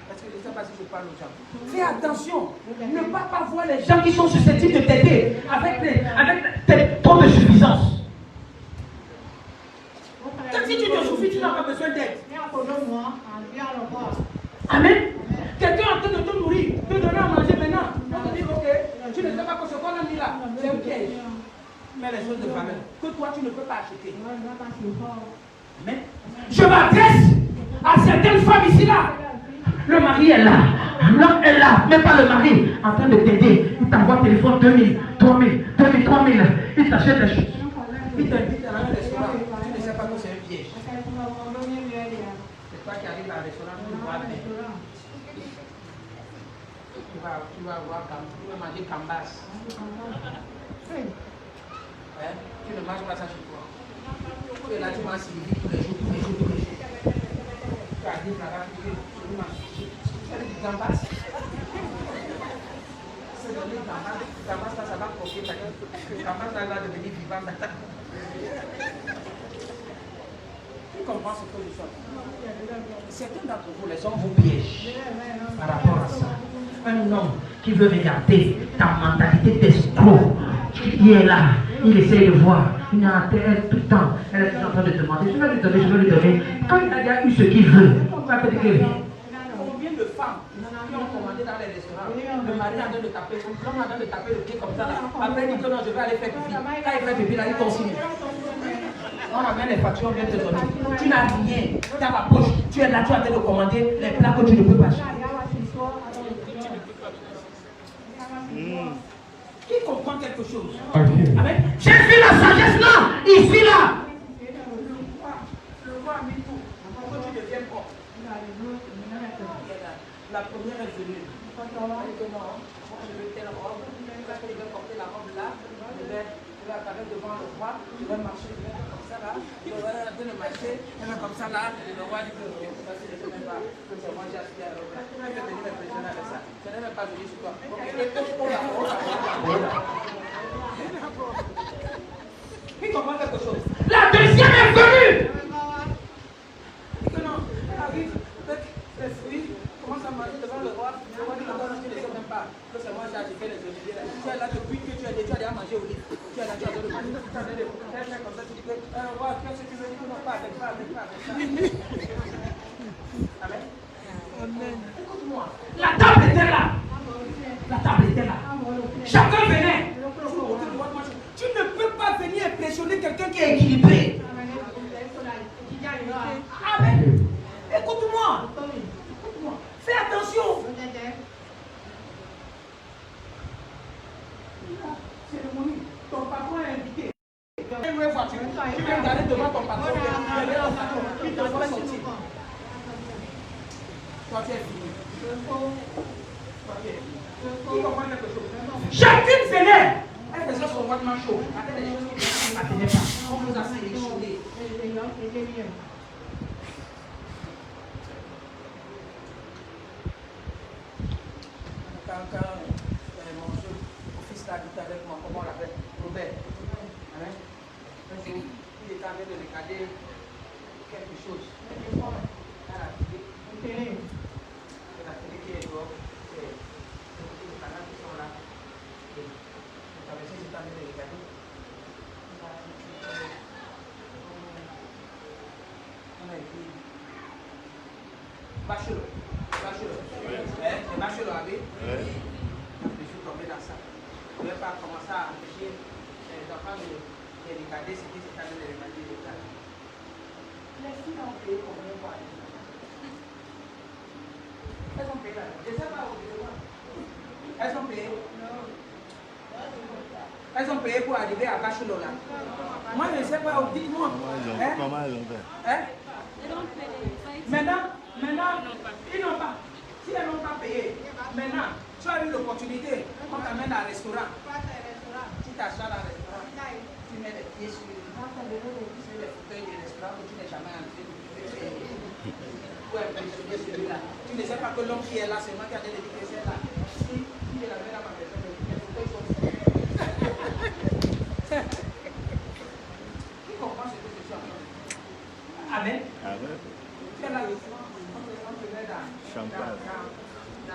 Parce que je ne sais pas si je parle aux gens. Fais attention. Ne pas voir les gens qui sont susceptibles de t'aider avec trop de suffisance. Quand si tu te souffres, tu n'as pas besoin d'aide. Amen. Quelqu'un est en train de te nourrir, te donner à manger maintenant. On te dit, ok, tu ne sais pas que ce qu'on a mis là, c'est un piège. Mais les choses de valeur que toi tu ne peux pas acheter. Amen. Je m'adresse à certaines femmes ici là. Le mari est là, l'homme est là, même pas le mari, en train de t'aider. Il t'envoie téléphone 2000, 3000, 3000. Il t'achète des choses. Il t'invite à un restaurant. Tu ne sais pas que c'est un piège. C'est toi qui arrives à un restaurant, tu vois bien. Tu vas manger gambas. Tu ne manges pas ça chez toi. Et là, tu manges Sylvie tous les jours. Tu arrives là-bas, tu manges. C'est du gambas. C'est du gambas. Gambas, ça va croquer. Gambas, ça va devenir vivant. Tu comprends ce que je suis. Certains d'entre vous, les hommes vous piègent par rapport à ça. Un homme qui veut regarder ta mentalité d'escroc, qui est là, il essaie de voir, il est en tête tout le temps, elle est en train de demander, je vais lui donner. Quand il a déjà eu ce qu'il veut, on va te dire que combien de femmes qui ont commandé dans les restaurants, le mari a de taper, l'homme a de taper le pied comme ça, après il dit que non, je vais aller faire pipi. Quand il fait pipi, là, il consigne. On amène les factures, on vient te donner. Tu n'as rien dans la poche, tu es là, tu as de commander les plats que tu ne peux pas acheter. Qui comprend quelque chose? Amen. J'ai vu la sagesse là, ici là. Le roi a mis tout pour que tu deviennes propre. La première est venue. Elle dit que non, je veux telle robe. Je vais porter la robe là. Je vais apparaître devant le roi. Je vais marcher, je vais faire comme ça là. Je vais marcher, je vais comme ça là. Le roi dit que ça c'est le même pas. C'est moi j'ai acheté la robe là. Je vais venir m'impressionner avec ça. Je n'ai même pas venu sur toi. Qui comprend quelque chose? La deuxième est venue. Que non, elle arrive avec les fruits, commence à manger devant le roi. quelqu'un comme ça, tu dis que, qu'est-ce que tu veux dire? Non, pas avec ça. Amen. Écoute-moi. La table était là. Chacun venait. Tu ne peux pas venir impressionner quelqu'un qui est équilibré. Amen. Écoute-moi. Fais attention. Cérémonie. Ton patron est invité. Tu veux voiture. Tu viens d'aller devant ton patron. Il te voit sortir. Toi, tu es fini. Qui comprend quelque chose? Chacune venait. Elle faisait son one-man show. Avec des choses qui ne m'atteignaient pas. On nous a sélectionnés. Quand mon fils là dit avec moi, comment on l'appelle? Robert. Amen. Un jour, il est en train de regarder quelque chose. À la télé qui est dehors, c'est les canaux qui sont là. Et vous savez, si c'est en train de regarder, on a écrit Bachelor. Bachelor avait. Je suis tombé dans ça. Je ne vais pas commencer à empêcher les enfants de regarder ce qui s'est en train de regarder. Les filles ont payé combien pour aller? Elles ont payé là. Je ne sais pas où je vois. Elles ont payé. Elles ont payé pour arriver à Bachelor là. Moi je ne sais pas où. Dites-moi. Comment elles ont fait? Maintenant, ils n'ont pas. Si elles n'ont pas payé, maintenant, tu as eu l'opportunité, on t'amène à un restaurant. Tu t'achètes à un restaurant, tu mets les pieds sur les fauteuils du restaurant où tu n'es jamais entré. Pour impressionner celui-là. Tu ne sais pas que l'homme qui est là, c'est moi qui a dédié que c'est là. Si il est là, à ma maison, les fauteuils sont ici. Qui comprend ce que je suis en train de dire? Amen. Tu es là, on te met dans champagne.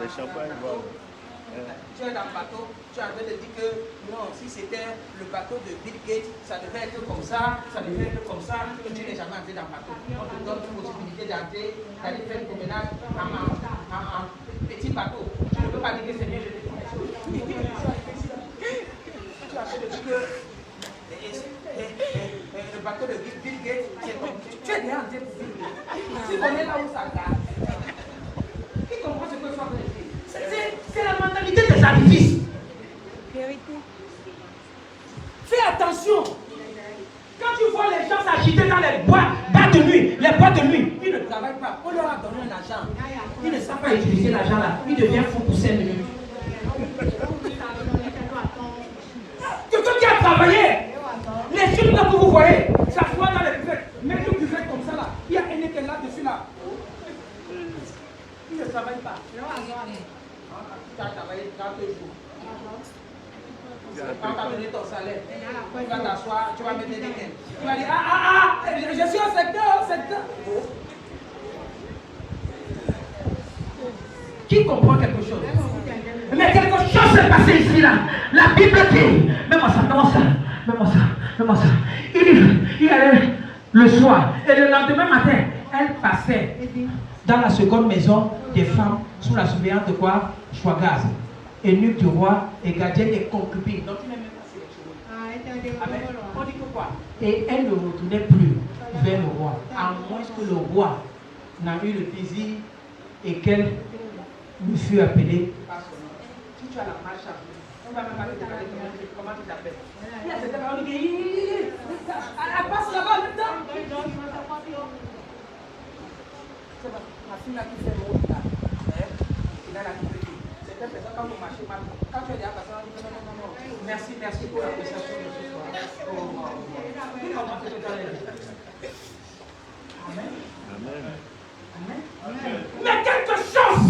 Le champagne, voilà. Tu es dans le bateau, tu es en train de dire que non, si c'était le bateau de Bill Gates, ça devait être comme ça, que tu n'es jamais entré dans le bateau. On te donne une possibilité d'entrer, d'aller faire une promenade en petit bateau. Tu ne peux pas dire que c'est mieux, je te dis quelque chose. Tu as fait de dire que le bateau de Bill Gates, c'est comme tu es déjà entré pour Bill Gates. Tu connais là où ça garde. Qui comprend ce que je suis en train de dire? C'est la mentalité des artifices. Vérité. Fais attention. Quand tu vois les gens s'agiter dans les boîtes de nuit, ils ne travaillent pas. On leur a donné un argent. Ils ne savent pas utiliser l'argent là. Ils deviennent fous pour 5 minutes. Quelqu'un qui a travaillé. Les films que vous voyez, ça se voit dans les buffets. Même une buvette comme ça là. Il y a un équerre là-dessus là. Ils ne travaillent pas. Tu as travaillé 30 jours. Quand tu as donné ton salaire, tu vas t'asseoir, tu vas mettre des week-ends. Tu vas dire, je suis au secteur. Qui comprend quelque chose? Mais quelque chose s'est passé ici là. La Bible dit, mets-moi ça. Il allait le soir et le lendemain matin, elle passait dans la seconde maison des femmes sous la surveillance de quoi? Chouagaz, eunuque du roi et gardienne des concubines. Donc tu n'es même pas sélectionné. Amen. On dit que quoi? Et elle ne retournait plus vers le roi, à moins que le roi n'a eu le désir et qu'elle lui fut appelée par son nom. Si tu as la marche à vous, on va même pas te demander comment tu t'appelles. Il y a cette parole qui dit, elle passe là-bas en même temps. C'est ma fille là qui fait le haut là. Il a la complété. C'est une personne quand vous marchez mal. Quand tu es derrière la personne, on dit non. Merci pour l'appréciation de ce soir. Qui comprend ce que tu as dit? Amen. Mais quelque chose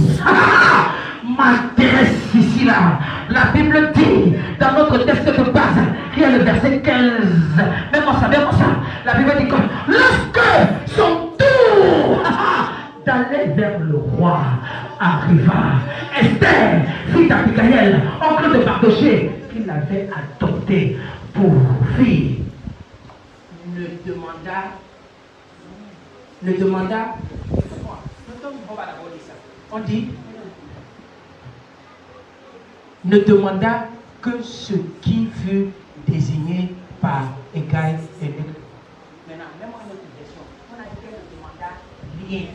m'intéresse ici là. La Bible dit dans notre texte de base, qui est le verset 15. Même ça. La Bible dit que lorsque son tour d'aller vers le roi arriva, Esther, fille d'Abigail, oncle de Mardochée, qu'il avait adopté pour fille. demanda, on va d'abord dire ça. On dit, ne demanda que ce qui fut désigné par Égaï et Luc. Maintenant, même en notre question, on a dit qu'elle ne demanda rien.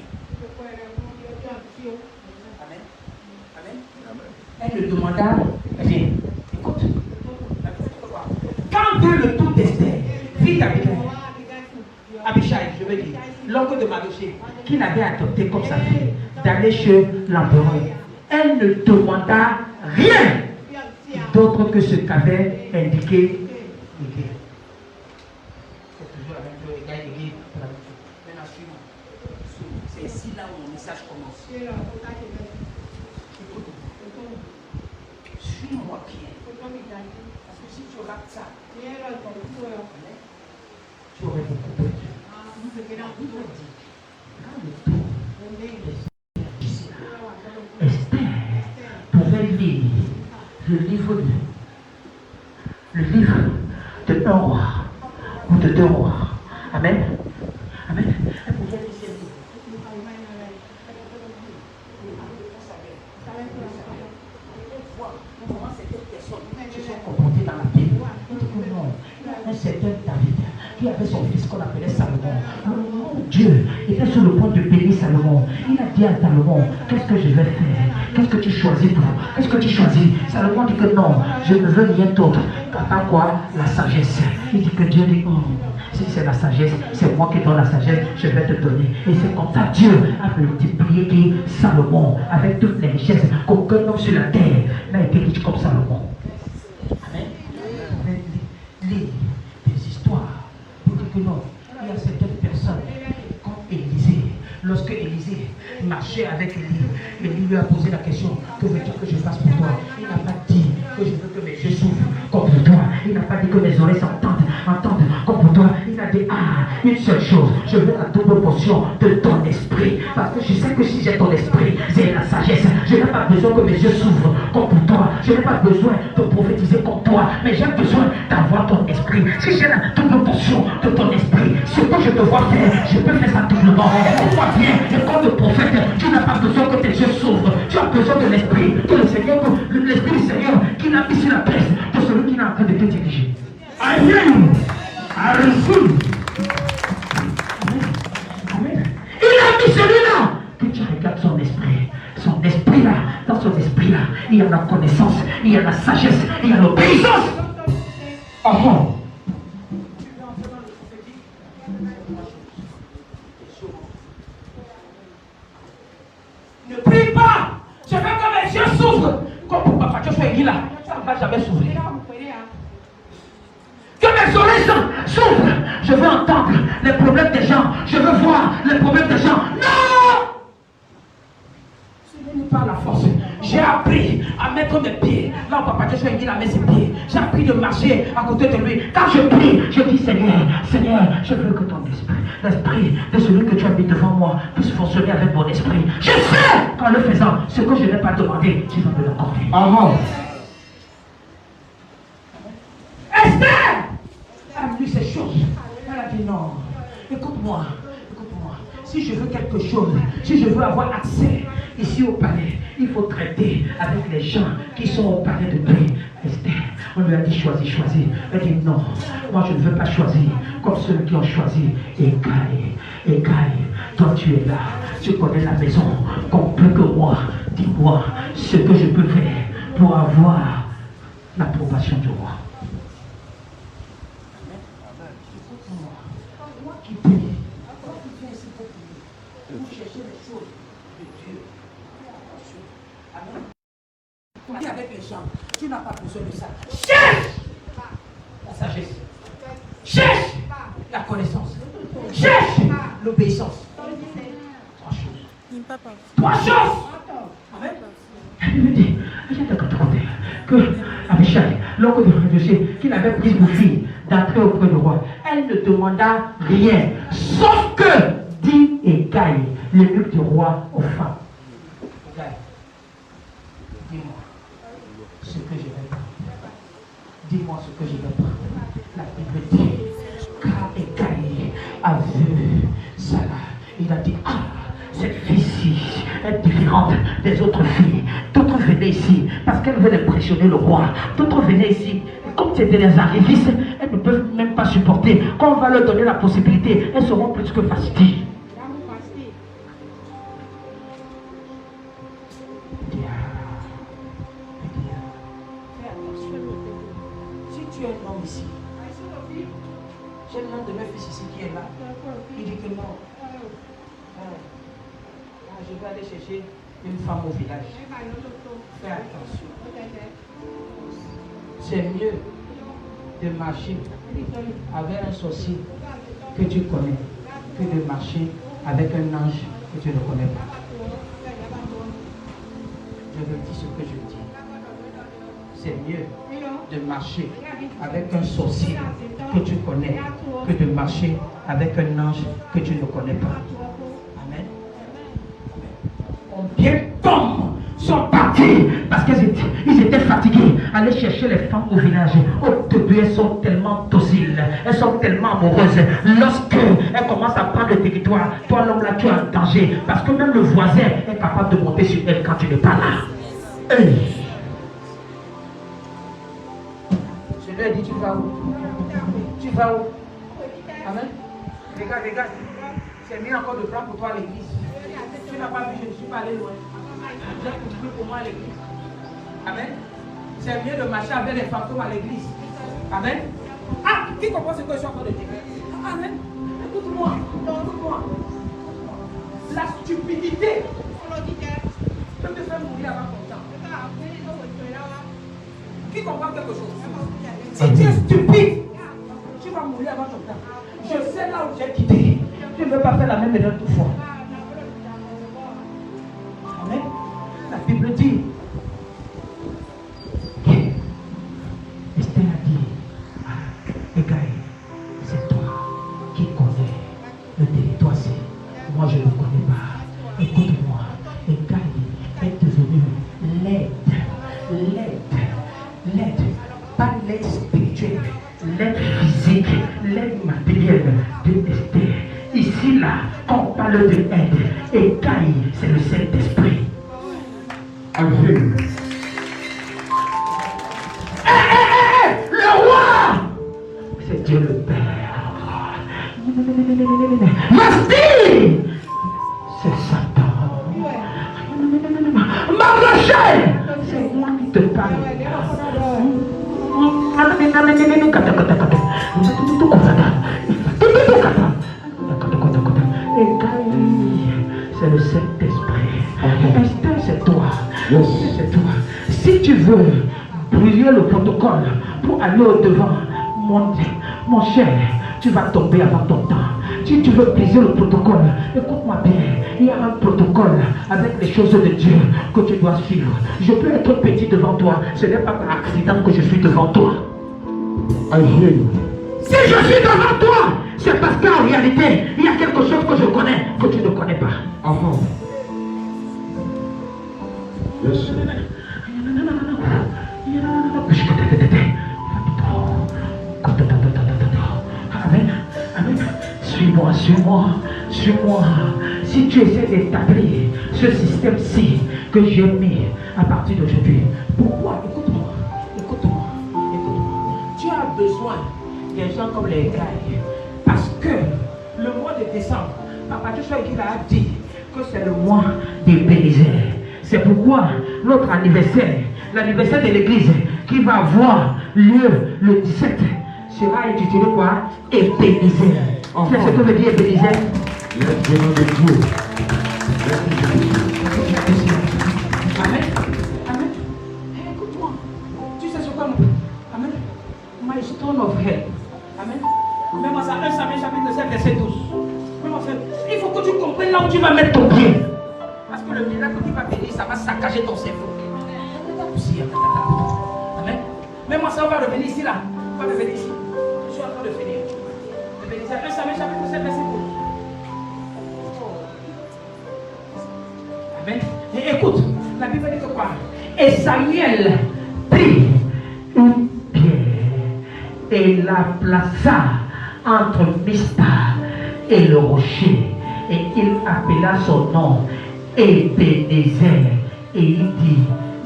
Amen. Amen. Elle ne demanda rien. Écoute. Quand vient le tour d'Esther, fille d'Abigail, Abishai, je veux dire, l'oncle de Mardochée, qui l'avait adopté comme sa fille, d'aller chez l'empereur, elle ne demanda rien d'autre que ce qu'avait indiqué Égaï. C'est toujours avec Égaï. Maintenant, suis-moi. C'est ici là où mon message commence. Suis-moi bien. Parce que si tu rates ça, tu aurais beaucoup perdu. Esther pouvait lire le livre de un roi ou de deux rois. Amen. Amen. Elle pouvait lire ce livre. Comment certaines personnes se sont comportées dans la Bible. On dit que non, un certain David qui avait son fils qu'on appelait Salomon. Dieu était sur le point de bénir Salomon. Il a dit à Salomon, qu'est-ce que je vais faire? Qu'est-ce que tu choisis pour? Qu'est-ce que tu choisis? Salomon dit que non, je ne veux rien d'autre. Qu'attends quoi? La sagesse. Il dit que Dieu dit, si c'est la sagesse, c'est moi qui donne la sagesse, je vais te donner. Et c'est comme ça Dieu a multiplié qui Salomon avec toutes les richesses qu'aucun homme sur la terre n'a été riche comme Salomon. Amen. Lis des histoires pour dire que non, il y a certaines personnes comme Élisée. Lorsque Élisée marchait avec Élie, Élie lui a posé la question, que veux-tu que je fasse pour toi? Il n'a pas dit que je veux que mes yeux s'ouvrent comme pour toi. Il n'a pas dit que mes oreilles entendent comme pour toi. Il a dit, une seule chose, je veux la double portion de ton esprit. Parce que je sais que si j'ai ton esprit, c'est la sagesse. Je n'ai pas besoin que mes yeux s'ouvrent comme pour toi. Je n'ai pas besoin de prophétiser comme toi. Mais j'ai besoin d'avoir ton esprit. Si j'ai la double portion de ton esprit, ce que je te vois faire, je peux faire ça doublement. Écoute-moi bien, et comme le prophète, tu n'as pas besoin que tes yeux s'ouvrent. Tu as besoin de l'esprit, que le Seigneur, que l'esprit du Seigneur qui l'a mis sur la tête de celui qui est en train de te diriger. I hear you. I receive. Amen. Il a mis celui-là. Que tu regardes son esprit. Son esprit là, dans son esprit là, il y a la connaissance, il y a la sagesse, il y a l'obéissance. Ne prie pas. Je veux que mes yeux s'ouvrent. Comme pour papa, tu fais là. Ça ne va jamais s'ouvrir. Que mes oreilles s'ouvrent. Je veux entendre les problèmes des gens. Je veux voir les problèmes des gens. Non! Ce n'est pas la force. J'ai appris à mettre mes pieds. Là où papa Joshua il a mis ses pieds. J'ai appris de marcher à côté de lui. Quand je prie, je dis Seigneur, Seigneur, je veux que ton esprit, l'esprit de celui que tu as mis devant moi, puisse fonctionner avec mon esprit. Je sais qu'en le faisant, ce que je n'ai pas demandé, tu vas me l'accorder. Esther a lu ces choses. Elle a dit non. Écoute-moi. Si je veux quelque chose, si je veux avoir accès ici au palais, il faut traiter avec les gens qui sont au palais de Dieu. Esther, on lui a dit choisis. Elle dit non, moi je ne veux pas choisir comme ceux qui ont choisi Égaï. Toi tu es là, tu connais la maison comme plus que moi. Dis-moi ce que je peux faire pour avoir l'approbation du roi. Moi qui prie, moi qui viens ici pour prier, pour chercher les choses de Dieu. Amen. Et avec les gens, tu n'as pas besoin de ça. Cherche la sagesse. Cherche la connaissance. Cherche l'obéissance. Trois choses. Amen. Elle me dit, que Abishai, l'oncle de Mardochée, qui l'avait prise pour fille d'entrer auprès du roi, elle ne demanda rien, sauf que dit Égaï, l'évêque du roi aux femmes. Égaï, dis-moi ce que je vais prendre. Dis-moi ce que je vais prendre. La Bible dit, car Égaï il a dit, ah, cette fille-ci est différente des autres filles. D'autres venaient ici parce qu'elles veulent impressionner le roi. D'autres venaient ici. Comme c'était des arrivistes, elles ne peuvent même pas supporter. Quand on va leur donner la possibilité, elles seront plus que fastidieuses. Si tu es un homme ici, j'ai le nom de mes fils ici qui est là. Il dit que non. Je vais aller chercher une femme au village. Fais attention. C'est mieux de marcher avec un sorcier que tu connais que de marcher avec un ange que tu ne connais pas. Je veux dire ce que je dis. C'est mieux de marcher avec un sorcier que tu connais que de marcher avec un ange que tu ne connais pas. Amen. Combien d'hommes sont partis parce qu'ils étaient fatigués, aller chercher les femmes au village. Au début, elles sont tellement dociles, elles sont tellement amoureuses. Lorsque elles commencent à prendre le territoire, toi l'homme là, tu es en danger. Parce que même le voisin est capable de monter sur elle quand tu n'es pas là. Hey. Je lui ai dit, tu vas où? Tu vas où? Amen. Regarde. C'est mieux encore de prendre pour toi l'église. Tu n'as pas vu, je ne suis pas allé loin. J'ai compris pour moi à l'église. Amen. C'est mieux de marcher avec les fantômes à l'église. Amen. Ah, qui comprend ce que je suis en train de dire? Amen. Écoute-moi. La stupidité peut te faire mourir avant ton temps. Qui comprend quelque chose? Si tu es stupide, tu vas mourir avant ton temps. Je sais là où j'ai quitté. Je ne veux pas faire la même erreur deux fois. Amen. La Bible dit que Esther a dit, Égaï, c'est toi qui connais le territoire. Moi je ne connais pas. Écoute-moi, Égaï est devenu l'aide. Pas l'aide spirituelle, l'aide physique, l'aide matérielle de Esther. Ici, là, quand on parle de aide, Égaï, c'est le Saint-Esprit. Amen. Le roi, c'est Dieu le Père. Masti, c'est Satan. Mardochée, c'est moi qui te parle. C'est le Saint-Esprit. Esther, c'est toi. C'est toi. Si tu veux brûler le protocole pour aller au-devant, mon cher, tu vas tomber avant ton temps. Si tu veux briser le protocole, écoute-moi bien, il y a un protocole avec les choses de Dieu que tu dois suivre. Je peux être petit devant toi, ce n'est pas par accident que je suis devant toi. Si je suis devant toi, c'est parce qu'en réalité, il y a quelque chose que je connais, que tu ne connais pas. Yes. Amen. Suis-moi. Si tu essaies d'établir ce système-ci que j'ai mis à partir d'aujourd'hui, pourquoi? Écoute-moi. Tu as besoin des gens comme les gars. Parce que le mois de décembre, Papa Joshua a dit que c'est le mois des Bénézés. C'est pourquoi notre anniversaire, l'anniversaire de l'église qui va avoir lieu le 17, sera intitulé quoi? Ébénézer. C'est ce que veut dire Ébénézer? Le nom de Dieu. Amen. Écoute-moi. Tu sais ce qu'on appelle? Amen. My stone of help. Amen. Même ça, 1 Samuel chapitre 7, verset 12. Il faut que tu comprennes là où tu vas mettre ton pied. Parce que le miracle qui va venir, ça va saccager ton cerveau. Amen. Mais moi, ça va revenir ici, là. On va revenir ici. Je suis en train de finir. De venir ici. 1 Samuel chapitre 7, verset 12. Amen. Et écoute, la Bible dit que quoi? Et Samuel prit une pierre et la plaça entre Mispa et le rocher Et il appela son nom Ebenezer. Et il dit,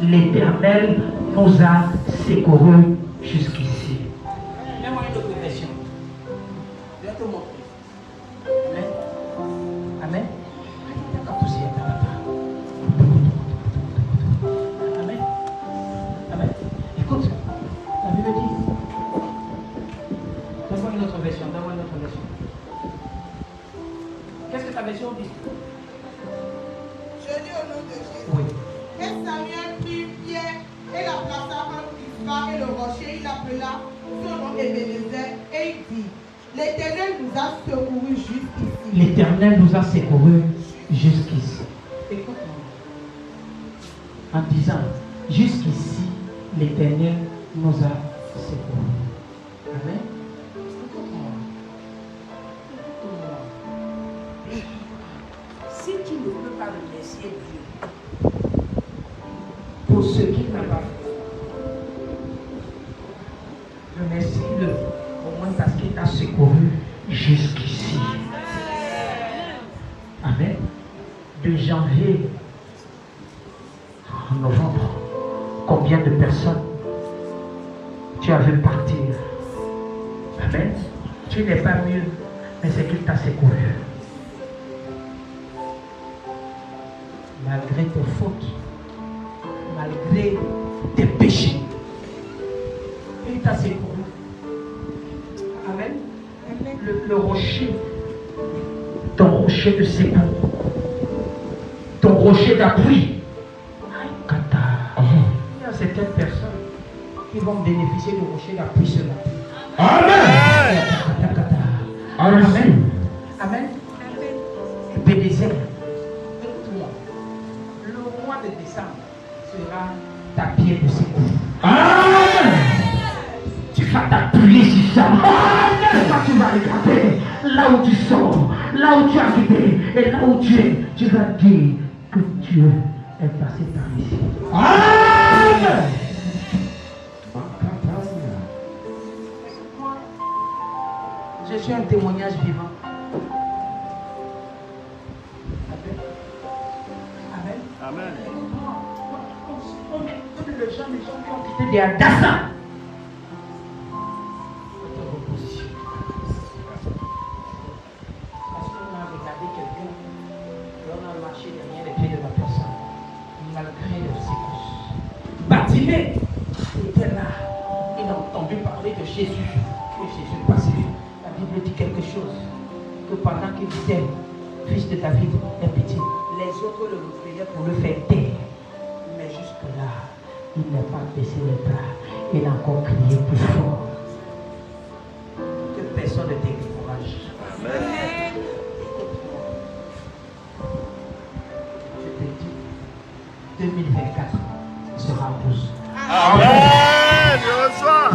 l'Éternel nous a secourus jusqu'ici. Mets-moi une autre version. Je vais te montrer. Amen. Amen. Amen. Amen. Écoute, la Bible dit. Donne-moi une autre version. Donne-moi une autre version. Qu'est-ce que ta version dit? Je dis au nom de Jésus. Oui. Et Samuel prit Pierre et la plaça entre Pisgah et le rocher. Il appela son nom Ebenezer et il dit, l'Éternel nous a secourus jusqu'ici. L'Éternel nous a secourus jusqu'ici. Écoute-moi. En disant, jusqu'ici, l'Éternel nous a secourus. Amen. Écoute-moi. Écoute-moi. Si tu ne peux pas remercier Dieu pour ce qu'il n'a pas fait, remercie-le au moins parce qu'il t'a secouru Jusqu'ici. Amen. De janvier à novembre, combien de personnes tu as vu partir? Amen. Tu n'es pas mieux, mais c'est qu'il t'a secouru. Malgré tes fautes, malgré tes péchés, il t'a secouru. Amen. Le rocher, ton rocher de secours, ton rocher d'appui. Il y a certaines personnes qui vont bénéficier du rocher d'appui ce matin. Amen. Amen. Amen. Ebenezer. Écoute-moi. Le mois de décembre sera Ta pierre de secours. Amen. Tu vas t'appuyer sur ça. Quand tu vas regarder là où tu sors, là où tu as quitté et là où tu es, tu vas dire que Dieu est passé par ici. Amen. Je suis un témoignage vivant. Amen. Amen. Comme les gens qui ont quitté Des Adassa. parce qu'on a regardé quelqu'un et on a marché derrière les pieds de la personne, malgré les secousses. Bartimée était là. Il a entendu parler de Jésus. Et Jésus passait. La Bible dit quelque chose. Que pendant qu'il disait, fils de David, aie pitié, les autres le reprenaient pour le faire taire. Mais jusque-là, Il n'a pas baissé les bras. Il a encore crié plus fort. que personne ne te décourage. Amen. Je te dis, 2024 sera rose. Amen. Je reçois.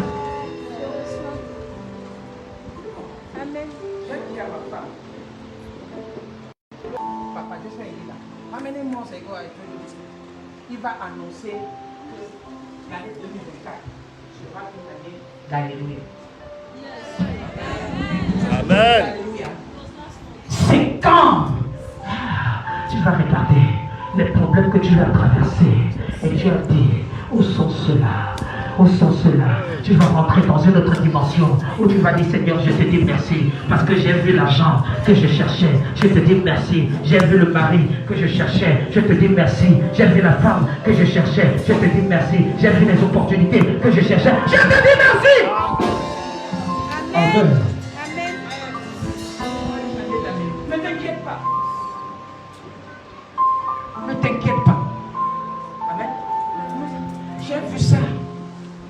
Amen. J'ai dit à ma femme, papa, je suis là. Amenez-moi ce gars avec lui. Il va annoncer que l'année 2024 sera une année d'Alléluia. Amen. Alléluia. C'est quand tu vas regarder les problèmes que tu vas traverser et tu vas dire, où sont ceux-là? Où sont ceux-là? Tu vas rentrer dans une autre dimension où tu vas dire, Seigneur, je te dis merci parce que j'ai vu l'argent que je cherchais. Je te dis merci. J'ai vu le mari que je cherchais. Je te dis merci. J'ai vu la femme que je cherchais. Je te dis merci. J'ai vu les opportunités que je cherchais. Je te dis merci. Amen. Amen. Ne t'inquiète pas. Ne t'inquiète pas. Amen. J'ai vu ça.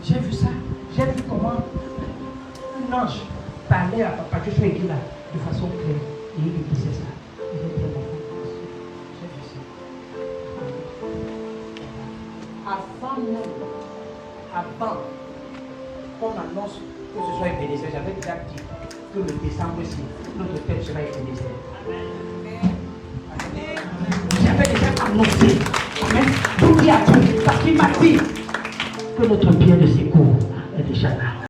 J'ai vu ça. J'ai vu comment un ange parlait à papa Joshua Egila de façon claire. Et il lui disait ça. Il dit, mon enfant, j'ai vu ça. Avant même, avant qu'on annonce que ce soit Ebenezer, j'avais déjà dit que le décembre-ci, notre thème sera Ebenezer. J'avais déjà annoncé. Amen. Vous qui a tout, parce qu'il m'a dit que notre bien de secours est déjà là.